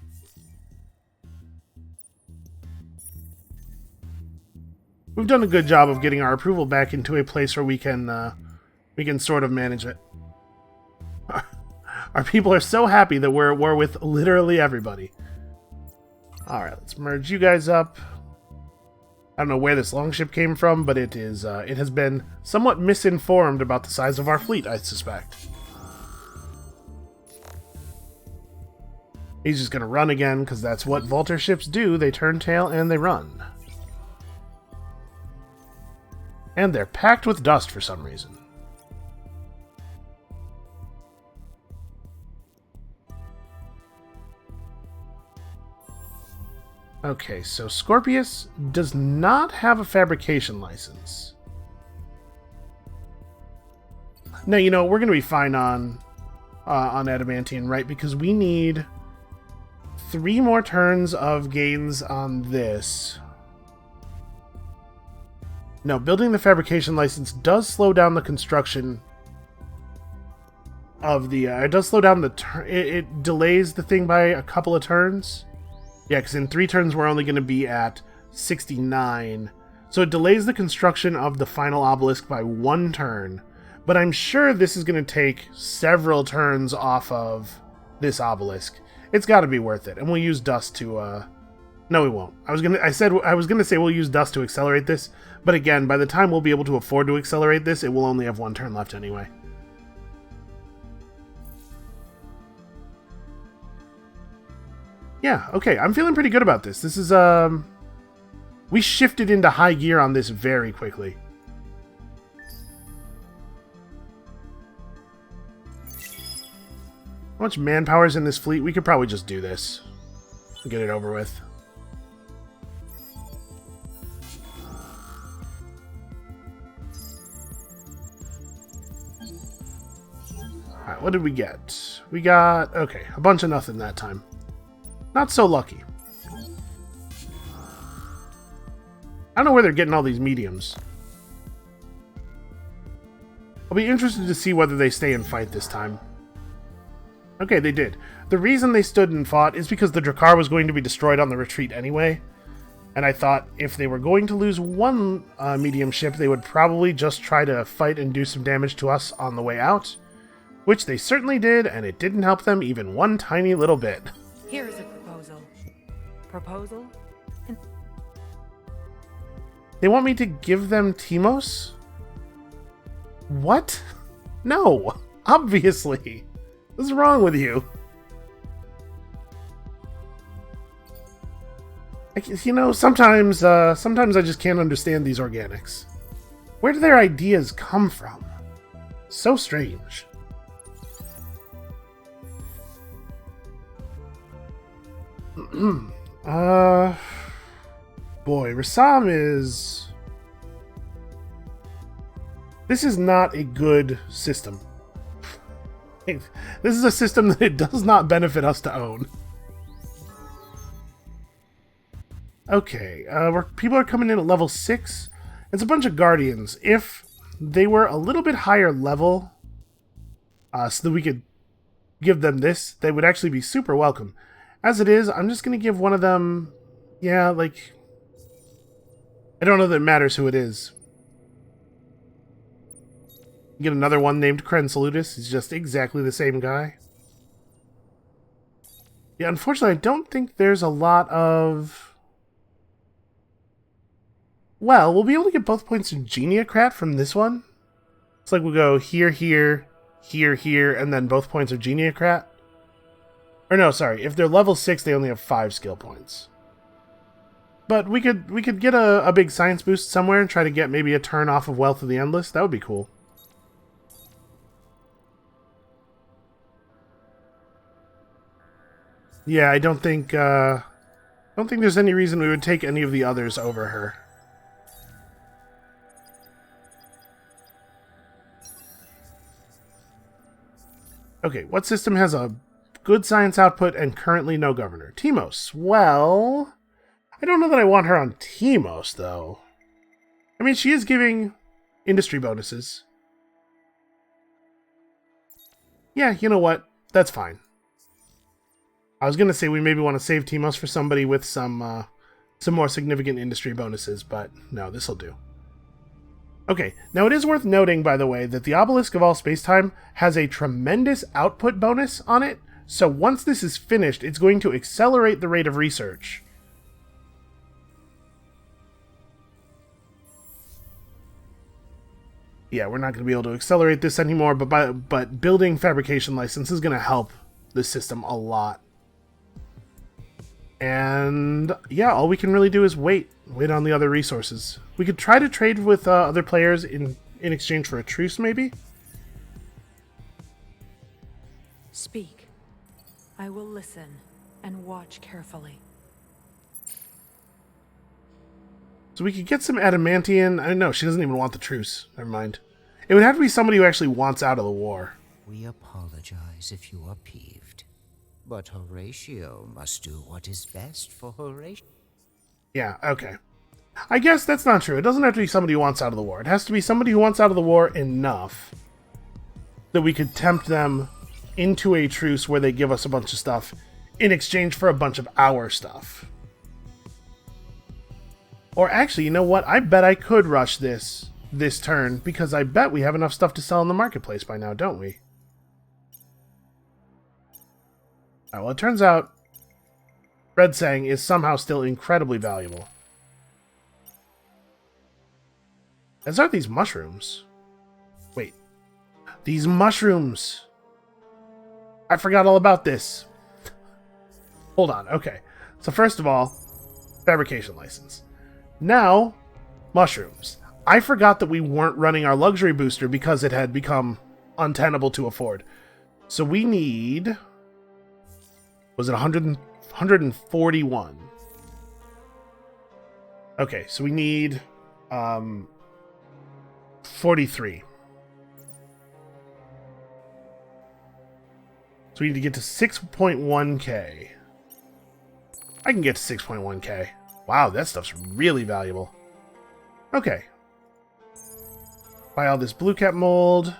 We've done a good job of getting our approval back into a place where we can sort of manage it. Our people are so happy that we're at war with literally everybody. Alright, let's merge you guys up. I don't know where this longship came from, but it has been somewhat misinformed about the size of our fleet, I suspect. He's just gonna run again, because that's what Vulture ships do. They turn tail and they run. And they're packed with dust for some reason. Okay, so Scorpius does not have a fabrication license. Now, you know, we're going to be fine on Adamantium, right? Because we need 3 more turns of gains on this. No, building the fabrication license does slow down the construction of the... it does slow down the... It delays the thing by a couple of turns. Yeah, because in 3 turns we're only going to be at 69. So it delays the construction of the final obelisk by 1 turn. But I'm sure this is going to take several turns off of this obelisk. It's got to be worth it. And we'll use dust to... No, we won't. I was gonna say we'll use dust to accelerate this, but again, by the time we'll be able to afford to accelerate this, it will only have 1 turn left anyway. Yeah, okay, I'm feeling pretty good about this. This is, we shifted into high gear on this very quickly. How much manpower is in this fleet? We could probably just do this and get it over with. Alright, what did we get? We got, okay, a bunch of nothing that time. Not so lucky. I don't know where they're getting all these mediums. I'll be interested to see whether they stay and fight this time. Okay, they did. The reason they stood and fought is because the Drakkar was going to be destroyed on the retreat anyway. And I thought if they were going to lose 1 medium ship, they would probably just try to fight and do some damage to us on the way out. Which they certainly did, and it didn't help them even 1 tiny little bit. Here is a proposal. Proposal? They want me to give them Timos? What? No! Obviously! What's wrong with you? You know, sometimes I just can't understand these organics. Where do their ideas come from? So strange. Boy, Rassam is... This is not a good system. This is a system that it does not benefit us to own. Okay, people are coming in at level 6. It's a bunch of guardians. If they were a little bit higher level, so that we could give them this, they would actually be super welcome. As it is, I'm just going to give one of them... Yeah, like... I don't know that it matters who it is. Get another one named Salutis. He's just exactly the same guy. Yeah, unfortunately, I don't think there's a lot of... Well, we'll be able to get both points of Geniocrat from this one. It's like we'll go here, here, here, here, and then both points of Geniocrat. Or no, sorry. If they're level 6, they only have 5 skill points. But we could get a big science boost somewhere and try to get maybe a turn off of Wealth of the Endless. That would be cool. Yeah, I don't think there's any reason we would take any of the others over her. Okay, what system has a good science output and currently no governor? Timos. Well, I don't know that I want her on Timos, though. I mean, she is giving industry bonuses. Yeah, you know what? That's fine. I was going to say we maybe want to save Timos for somebody with some more significant industry bonuses, but no, this'll do. Okay, now it is worth noting, by the way, that the Obelisk of All Spacetime has a tremendous output bonus on it, so once this is finished, it's going to accelerate the rate of research. Yeah, we're not going to be able to accelerate this anymore, but building fabrication license is going to help the system a lot. And yeah, all we can really do is wait on the other resources. We could try to trade with other players in exchange for a truce, maybe? Speak. I will listen and watch carefully. So we could get some adamantium. I don't know, she doesn't even want the truce. Never mind. It would have to be somebody who actually wants out of the war. We apologize if you are peeved, but Horatio must do what is best for Horatio. Yeah, okay. I guess that's not true. It doesn't have to be somebody who wants out of the war. It has to be somebody who wants out of the war enough that we could tempt them into a truce where they give us a bunch of stuff in exchange for a bunch of our stuff. Or actually, you know what? I bet I could rush this turn, because I bet we have enough stuff to sell in the marketplace by now, don't we? Alright, well, it turns out Red Sang is somehow still incredibly valuable. As are these mushrooms. Wait. These mushrooms! I forgot all about this. Hold on, okay. So first of all, fabrication license. Now, mushrooms. I forgot that we weren't running our luxury booster because it had become untenable to afford. So we need... Was it 141? Okay, so we need 43. So we need to get to 6.1k. I can get to 6.1k. Wow, that stuff's really valuable. Okay. Buy all this blue cap mold.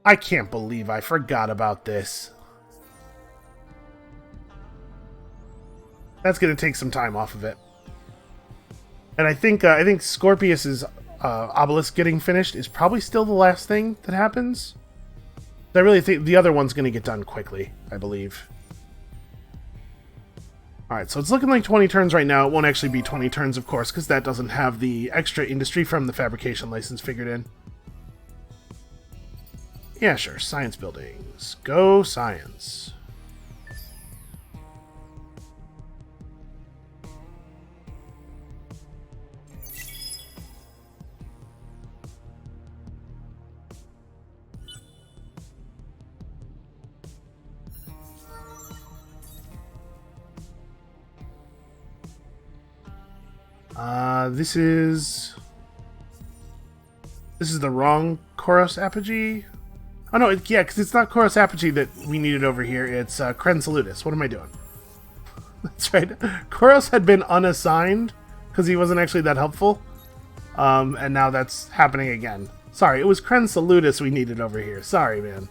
I can't believe I forgot about this. That's going to take some time off of it. And I think Scorpius's obelisk getting finished is probably still the last thing that happens. I really think the other one's going to get done quickly, I believe. Alright, so it's looking like 20 turns right now. It won't actually be 20 turns, of course, because that doesn't have the extra industry from the fabrication license figured in. Yeah, sure. Science buildings. Go science. This is the wrong Koros Apogee. Oh no, yeah, because it's not Koros Apogee that we needed over here. It's Salutis. What am I doing? That's right. Koros had been unassigned because he wasn't actually that helpful. And now that's happening again. Sorry, it was Kren Salutis we needed over here. Sorry, man.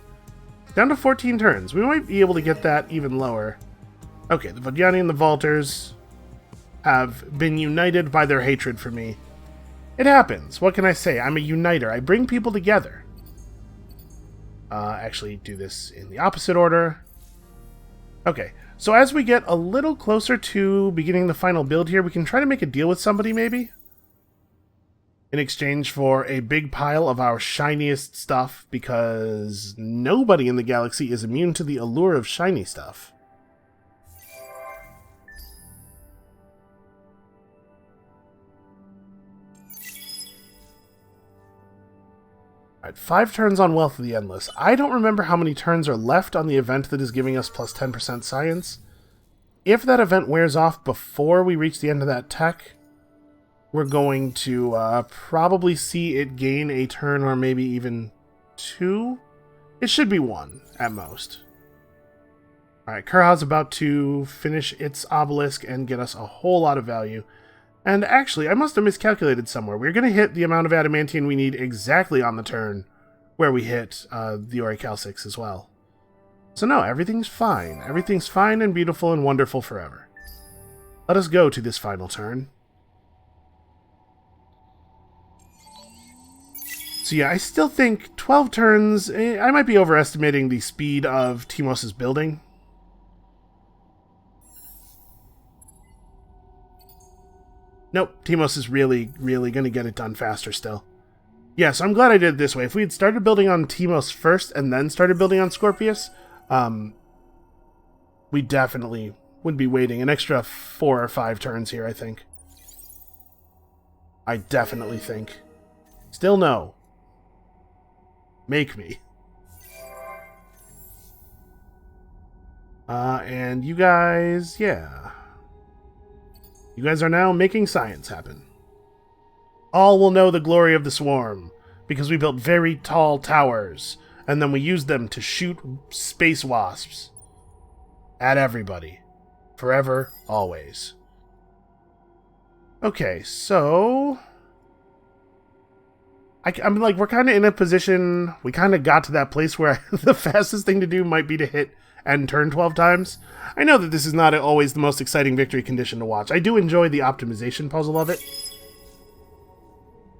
Down to 14 turns. We might be able to get that even lower. Okay, the Vodyani and the Vaulters have been united by their hatred for me. It happens. What can I say? I'm a uniter. I bring people together. Actually, do this in the opposite order. Okay, so as we get a little closer to beginning the final build here, we can try to make a deal with somebody, maybe? In exchange for a big pile of our shiniest stuff, because nobody in the galaxy is immune to the allure of shiny stuff. Alright, 5 turns on Wealth of the Endless. I don't remember how many turns are left on the event that is giving us plus 10% science. If that event wears off before we reach the end of that tech, we're going to probably see it gain a turn or maybe even 2. It should be 1 at most. Alright, Kurha's about to finish its obelisk and get us a whole lot of value. And actually, I must have miscalculated somewhere. We're going to hit the amount of adamantium we need exactly on the turn where we hit the Orichalcix as well. So no, everything's fine. Everything's fine and beautiful and wonderful forever. Let us go to this final turn. So yeah, I still think 12 turns, I might be overestimating the speed of Timos' building. Nope, Timos is really going to get it done faster still. Yeah, so I'm glad I did it this way. If we had started building on Timos first and then started building on Scorpius, we definitely would be waiting an extra 4 or 5 turns here, I think. I definitely think. Still no. Make me. And you guys, yeah. You guys are now making science happen. All will know the glory of the swarm, because we built very tall towers, and then we used them to shoot space wasps. At everybody. Forever, always. Okay, so... I'm like, we're kind of in a position, we kind of got to that place where the fastest thing to do might be to hit end turn 12 times. I know that this is not always the most exciting victory condition to watch. I do enjoy the optimization puzzle of it.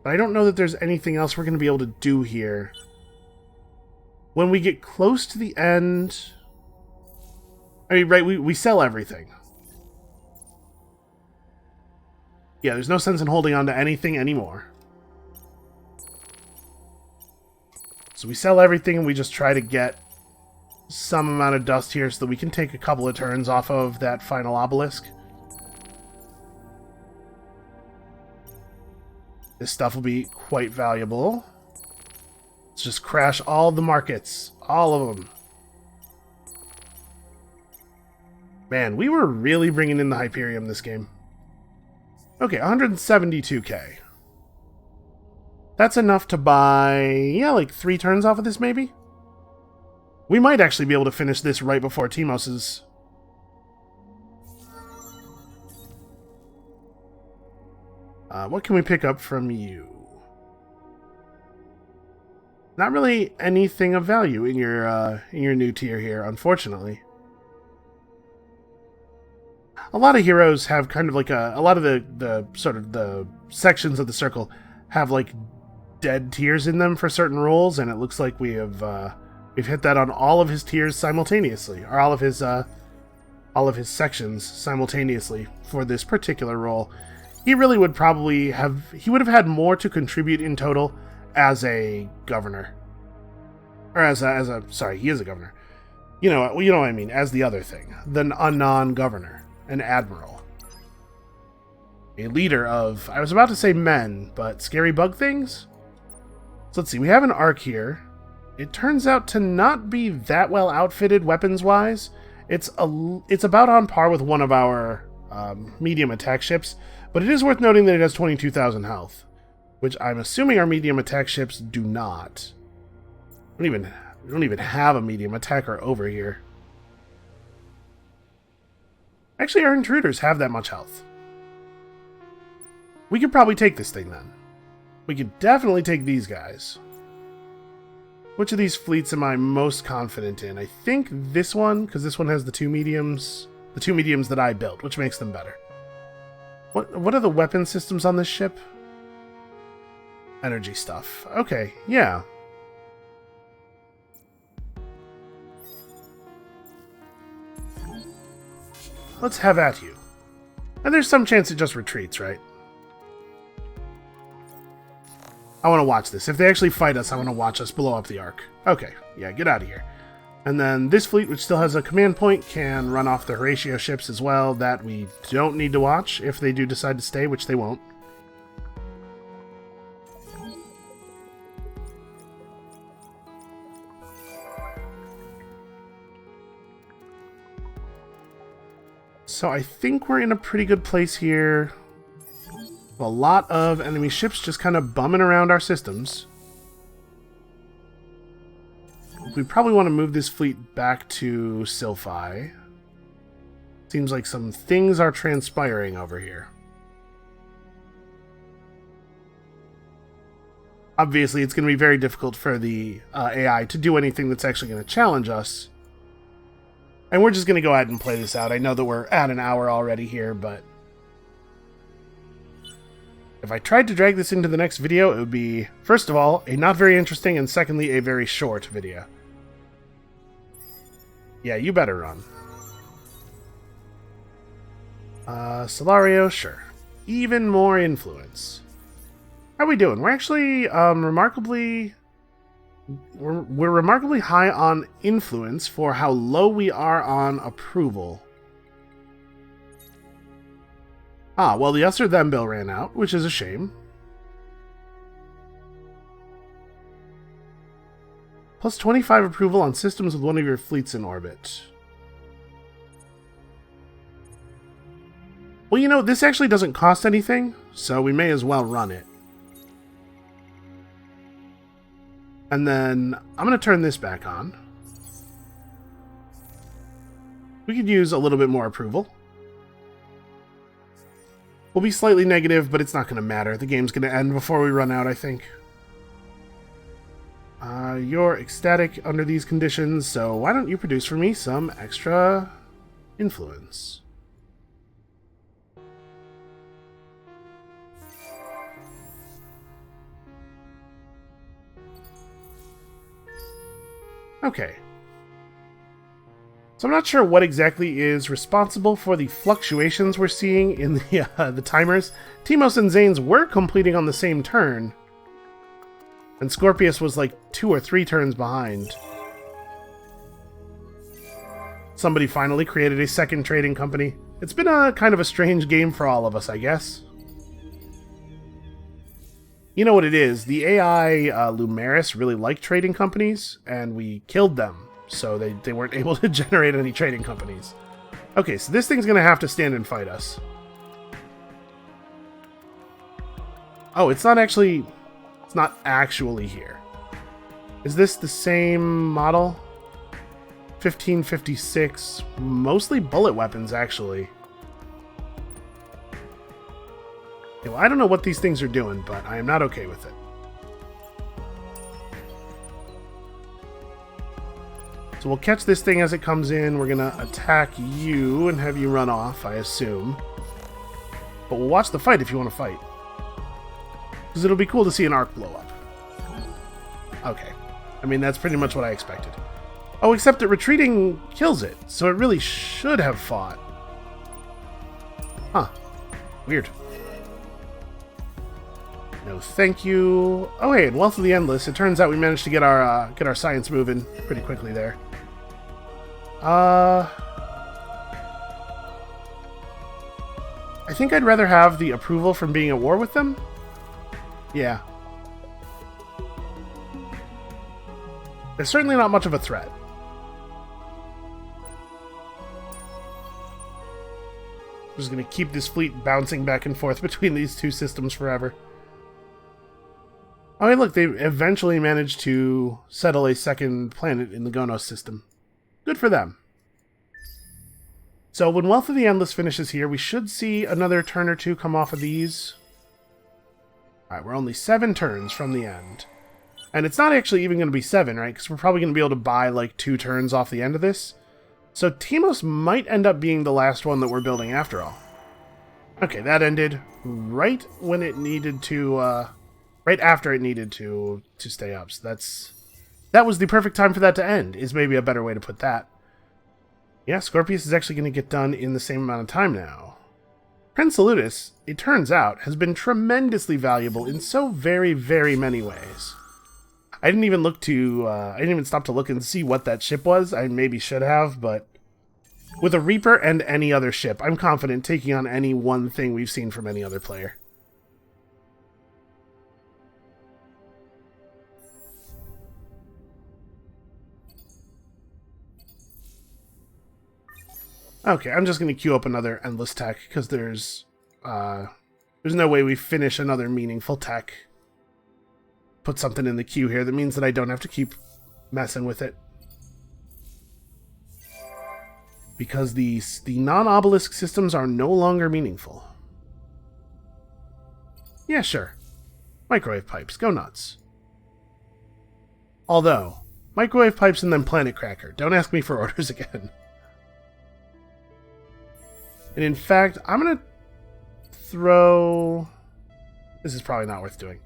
But I don't know that there's anything else we're going to be able to do here. When we get close to the end... I mean, right, we sell everything. Yeah, there's no sense in holding on to anything anymore. So we sell everything and we just try to get some amount of dust here so that we can take a couple of turns off of that final obelisk. This stuff will be quite valuable. Let's just crash all the markets. All of them. Man, we were really bringing in the Hyperium this game. Okay, 172k. That's enough to buy, yeah, like 3 turns off of this, maybe? We might actually be able to finish this right before Timos's. What can we pick up from you? Not really anything of value in your new tier here, unfortunately. A lot of heroes have kind of like a lot of the sort of the sections of the circle have like dead tiers in them for certain roles, and it looks like we have we've hit that on all of his tiers simultaneously, or all of his sections simultaneously for this particular role. He really would probably have he would have had more to contribute in total as a governor, or as a sorry, he is a governor. You know what I mean, as the other thing, than a non-governor, an admiral. A leader of, I was about to say men, but scary bug things? So let's see, we have an arc here. It turns out to not be that well outfitted weapons-wise. It's about on par with one of our medium attack ships, but it is worth noting that it has 22,000 health, which I'm assuming our medium attack ships do not. We don't even have a medium attacker over here. Actually, our intruders have that much health. We could probably take this thing then. We could definitely take these guys. Which of these fleets am I most confident in? I think this one, because this one has the two mediums. The two mediums that I built, which makes them better. What are the weapon systems on this ship? Energy stuff. Okay, yeah. Let's have at you. And there's some chance it just retreats, right? I want to watch this. If they actually fight us, I want to watch us blow up the Ark. Okay, yeah, get out of here. And then this fleet, which still has a command point, can run off the Horatio ships as well. That we don't need to watch if they do decide to stay, which they won't. So I think we're in a pretty good place here. A lot of enemy ships just kind of bumming around our systems. We probably want to move this fleet back to Silphi. Seems like some things are transpiring over here. Obviously, it's going to be very difficult for the AI to do anything that's actually going to challenge us. And we're just going to go ahead and play this out. I know that we're at an hour already here, but if I tried to drag this into the next video, it would be, first of all, a not very interesting, and secondly, a very short video. Yeah, you better run. Solario, sure. Even more influence. How are we doing? We're actually remarkably high on influence for how low we are on approval. Ah, well, the us or them bill ran out, which is a shame. Plus 25 approval on systems with one of your fleets in orbit. Well, you know, this actually doesn't cost anything, so we may as well run it. And then I'm going to turn this back on. We could use a little bit more approval. We'll be slightly negative, but it's not going to matter. The game's going to end before we run out, I think. You're ecstatic under these conditions, so why don't you produce for me some extra influence? Okay. So I'm not sure what exactly is responsible for the fluctuations we're seeing in the timers. Timos and Zane's were completing on the same turn, and Scorpius was like 2 or 3 turns behind. Somebody finally created a second trading company. It's been a kind of a strange game for all of us, I guess. You know what it is? The AI Lumeris really liked trading companies, and we killed them. So they weren't able to generate any trading companies. Okay, so this thing's going to have to stand and fight us. Oh, it's not actually here. Is this the same model? 1556. Mostly bullet weapons, actually. Okay, well, I don't know what these things are doing, but I am not okay with it. So we'll catch this thing as it comes in. We're going to attack you and have you run off, I assume. But we'll watch the fight if you want to fight. Because it'll be cool to see an arc blow up. Okay. I mean, that's pretty much what I expected. Oh, except that retreating kills it, so it really should have fought. Huh. Weird. No thank you. Oh hey, in Wealth of the Endless, it turns out we managed to get our science moving pretty quickly there. I think I'd rather have the approval from being at war with them. Yeah. They're certainly not much of a threat. I'm just going to keep this fleet bouncing back and forth between these two systems forever. Oh, hey, look, they eventually managed to settle a second planet in the Gonos system. Good for them. So when Wealth of the Endless finishes here, we should see another turn or two come off of these. Alright, we're only 7 turns from the end. And it's not actually even going to be 7, right? Because we're probably going to be able to buy like 2 turns off the end of this. So Timos might end up being the last one that we're building after all. Okay, that ended right when it needed to, right after it needed to stay up. So that was the perfect time for that to end, is maybe a better way to put that. Yeah, Scorpius is actually going to get done in the same amount of time now. Prince Salutis, it turns out, has been tremendously valuable in so very, very many ways. I didn't even I didn't even stop to look and see what that ship was. I maybe should have, but with a Reaper and any other ship, I'm confident taking on any one thing we've seen from any other player. Okay, I'm just going to queue up another endless tech, because there's no way we finish another meaningful tech. Put something in the queue here that means that I don't have to keep messing with it. Because the non-obelisk systems are no longer meaningful. Yeah, sure. Microwave pipes, go nuts. Although, microwave pipes and then planet cracker. Don't ask me for orders again. And in fact, I'm going to throw... This is probably not worth doing.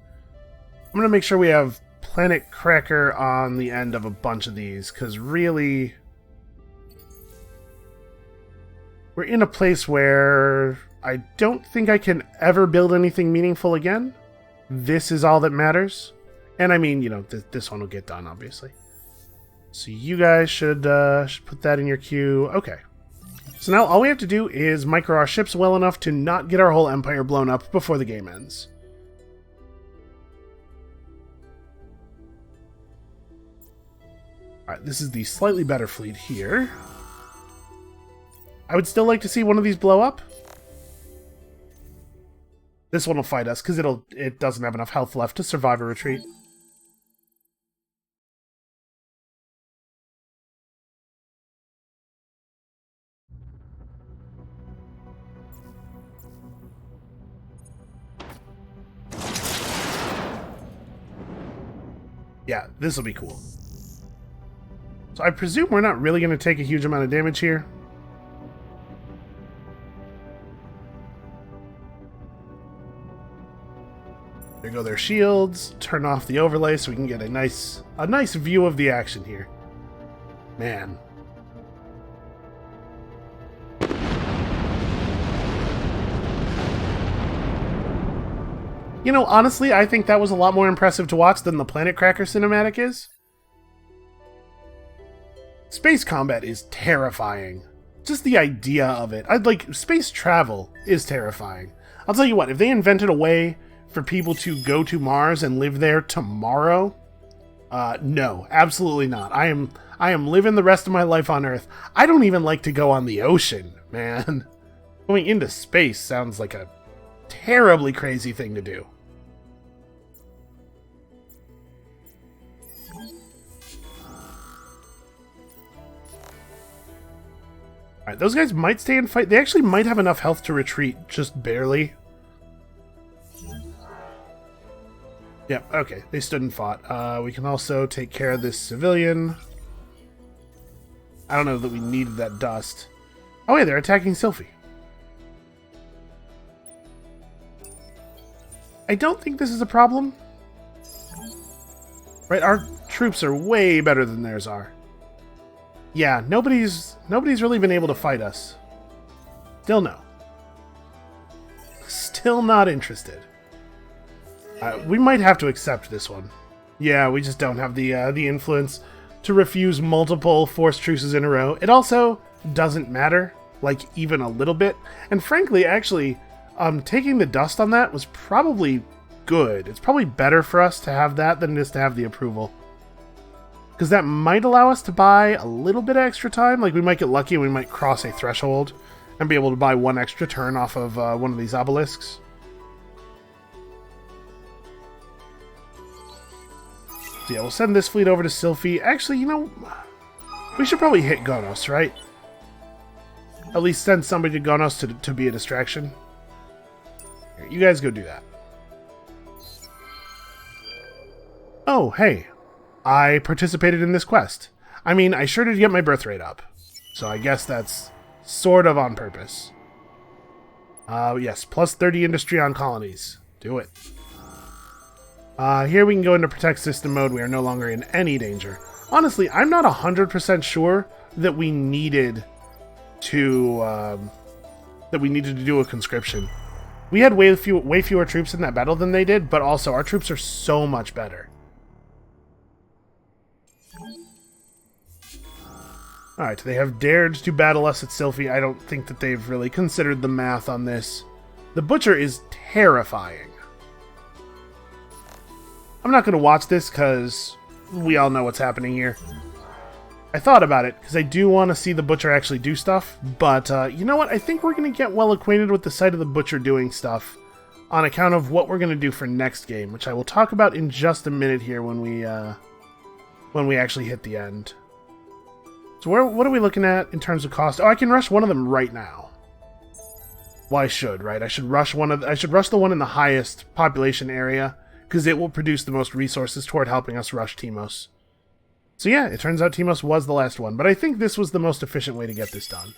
I'm going to make sure we have planet cracker on the end of a bunch of these, because really... We're in a place where I don't think I can ever build anything meaningful again. This is all that matters. And I mean, you know, this one will get done, obviously. So you guys should put that in your queue. Okay. So now all we have to do is micro our ships well enough to not get our whole empire blown up before the game ends. Alright, this is the slightly better fleet here. I would still like to see one of these blow up. This one will fight us, because it doesn't have enough health left to survive a retreat. Yeah, this will be cool. So I presume we're not really going to take a huge amount of damage here. There go their shields. Turn off the overlay so we can get a nice view of the action here. Man. You know, honestly, I think that was a lot more impressive to watch than the Planet Cracker cinematic is. Space combat is terrifying. Just the idea of it. Space travel is terrifying. I'll tell you what, if they invented a way for people to go to Mars and live there tomorrow, no, absolutely not. I am living the rest of my life on Earth. I don't even like to go on the ocean, man. Going into space sounds like a terribly crazy thing to do. Alright, those guys might stay and fight. They actually might have enough health to retreat, just barely. Yep, okay, they stood and fought. We can also take care of this civilian. I don't know that we needed that dust. Oh yeah, they're attacking Sylphie. I don't think this is a problem. Right, our troops are way better than theirs are. Yeah, nobody's really been able to fight us. Still no. Still not interested. We might have to accept this one. Yeah, we just don't have the influence to refuse multiple forced truces in a row. It also doesn't matter, like, even a little bit. And frankly, actually, taking the dust on that was probably good. It's probably better for us to have that than it is to have the approval. Because that might allow us to buy a little bit of extra time. Like, we might get lucky and we might cross a threshold and be able to buy one extra turn off of one of these obelisks. So yeah, we'll send this fleet over to Sylphie. Actually, you know, we should probably hit Gonos, right? at least send somebody to Gonos to be a distraction. Here, you guys go do that. Oh, hey. I participated in this quest. I mean, I sure did get my birth rate up. So I guess that's sort of on purpose. Yes, plus 30 industry on colonies. Do it. Here we can go into protect system mode. We are no longer in any danger. Honestly, I'm not 100% sure that we needed to do a conscription. We had way fewer troops in that battle than they did, but also our troops are so much better. Alright, they have dared to battle us at Sylphie. I don't think that they've really considered the math on this. The Butcher is terrifying. I'm not going to watch this because we all know what's happening here. I thought about it because I do want to see the Butcher actually do stuff, but you know what? I think we're going to get well acquainted with the sight of the Butcher doing stuff on account of what we're going to do for next game, which I will talk about in just a minute here when we actually hit the end. So what are we looking at in terms of cost? Oh, I can rush one of them right now. Well, I should, right? I should rush the one in the highest population area because it will produce the most resources toward helping us rush Timos. So yeah, it turns out Timos was the last one, but I think this was the most efficient way to get this done.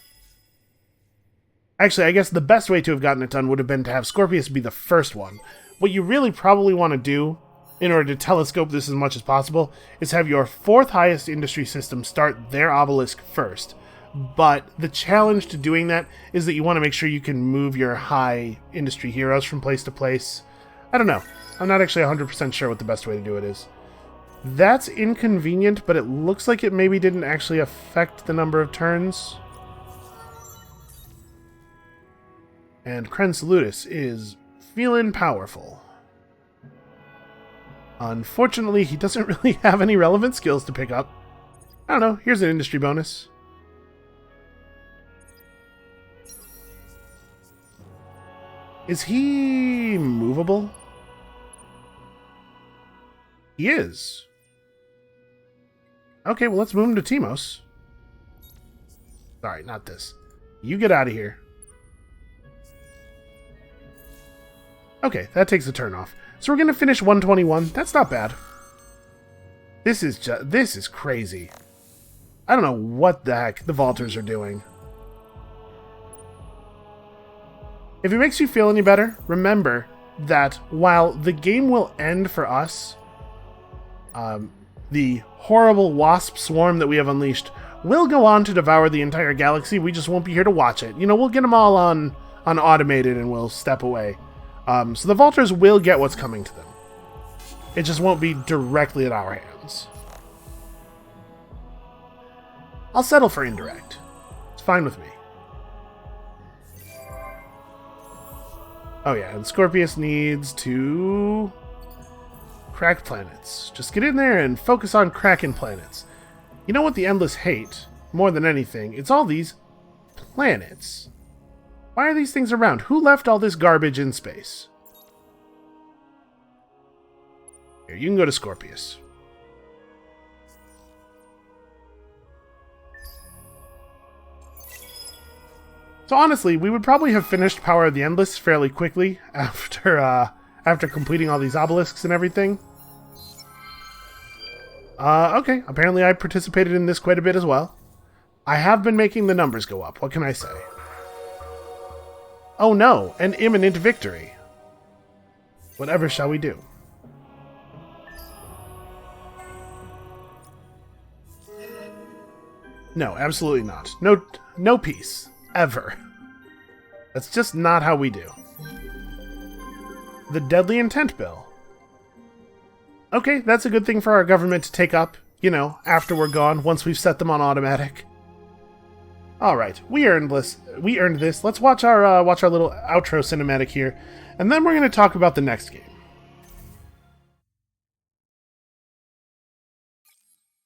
Actually, I guess the best way to have gotten it done would have been to have Scorpius be the first one. What you really probably want to do, in order to telescope this as much as possible, is have your 4th highest industry system start their obelisk first. But the challenge to doing that is that you want to make sure you can move your high industry heroes from place to place. I don't know. I'm not actually 100% sure what the best way to do it is. That's inconvenient, but it looks like it maybe didn't actually affect the number of turns. And Kren Salutis is feeling powerful. Unfortunately, he doesn't really have any relevant skills to pick up. I don't know, here's an industry bonus. Is he movable? He is. Okay, well, let's move him to Timos. Sorry, not this. You get out of here. Okay, that takes a turn off. So we're going to finish 121. That's not bad. This is crazy. I don't know what the heck the Vaulters are doing. If it makes you feel any better, remember that while the game will end for us, the horrible wasp swarm that we have unleashed will go on to devour the entire galaxy. We just won't be here to watch it. You know, we'll get them all on automated and we'll step away. So the Vaulters will get what's coming to them. It just won't be directly at our hands. I'll settle for indirect. It's fine with me. Oh yeah, and Scorpius needs to crack planets. Just get in there and focus on cracking planets. You know what the Endless hate, more than anything? It's all these planets. Why are these things around? Who left all this garbage in space? Here, you can go to Scorpius. So honestly, we would probably have finished Power of the Endless fairly quickly after completing all these obelisks and everything. Okay, apparently I participated in this quite a bit as well. I have been making the numbers go up, what can I say? Oh no, an imminent victory. Whatever shall we do? No, absolutely not. No peace. Ever. That's just not how we do. The Deadly Intent Bill. Okay, that's a good thing for our government to take up, you know, after we're gone, once we've set them on automatic. Alright, we earned this. Let's watch our little outro cinematic here, and then we're going to talk about the next game.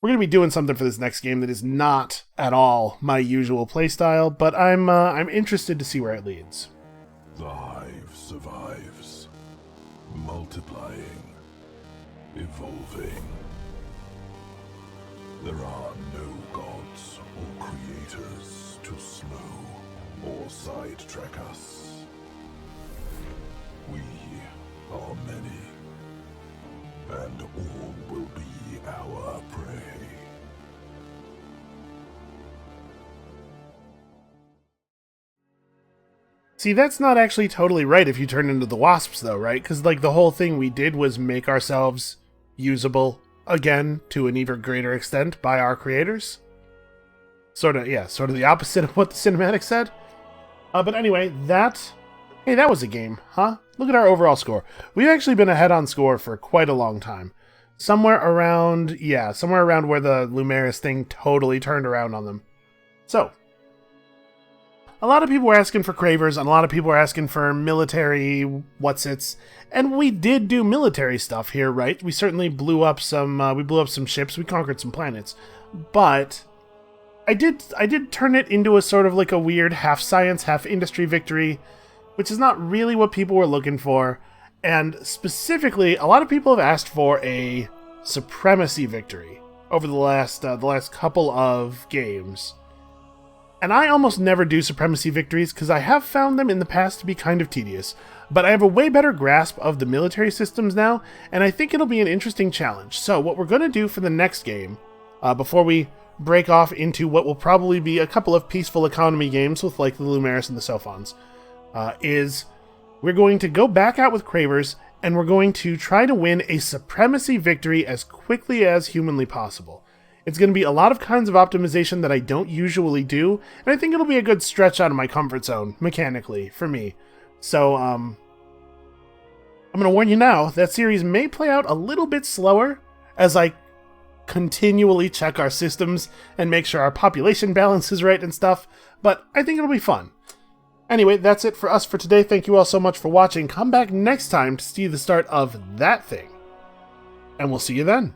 We're going to be doing something for this next game that is not at all my usual playstyle, but I'm interested to see where it leads. The hive survives, multiplying, evolving. There are no gods or creators to slow or sidetrack us. We are many, and all will be our prey. See, that's not actually totally right if you turn into the wasps, though, right? Because, like, the whole thing we did was make ourselves usable again to an even greater extent by our creators. Sort of the opposite of what the cinematic said. But anyway, hey, that was a game, huh? Look at our overall score. We've actually been ahead on score for quite a long time. Somewhere around where the Lumeris thing totally turned around on them. So, a lot of people were asking for cravers, and a lot of people were asking for military whatsits, and we did do military stuff here, right? We certainly blew up some ships, we conquered some planets, but I did turn it into a sort of like a weird half science, half industry victory, which is not really what people were looking for. And specifically, a lot of people have asked for a supremacy victory over the last couple of games. And I almost never do supremacy victories because I have found them in the past to be kind of tedious. But I have a way better grasp of the military systems now, and I think it'll be an interesting challenge. So what we're going to do for the next game, before we break off into what will probably be a couple of peaceful economy games with like the Lumeris and the Sophons, is we're going to go back out with Cravers, and we're going to try to win a supremacy victory as quickly as humanly possible. It's going to be a lot of kinds of optimization that I don't usually do, and I think it'll be a good stretch out of my comfort zone, mechanically, for me. So, I'm going to warn you now, that series may play out a little bit slower as I continually check our systems and make sure our population balance is right and stuff, but I think it'll be fun. Anyway, that's it for us for today. Thank you all so much for watching. Come back next time to see the start of that thing. And we'll see you then.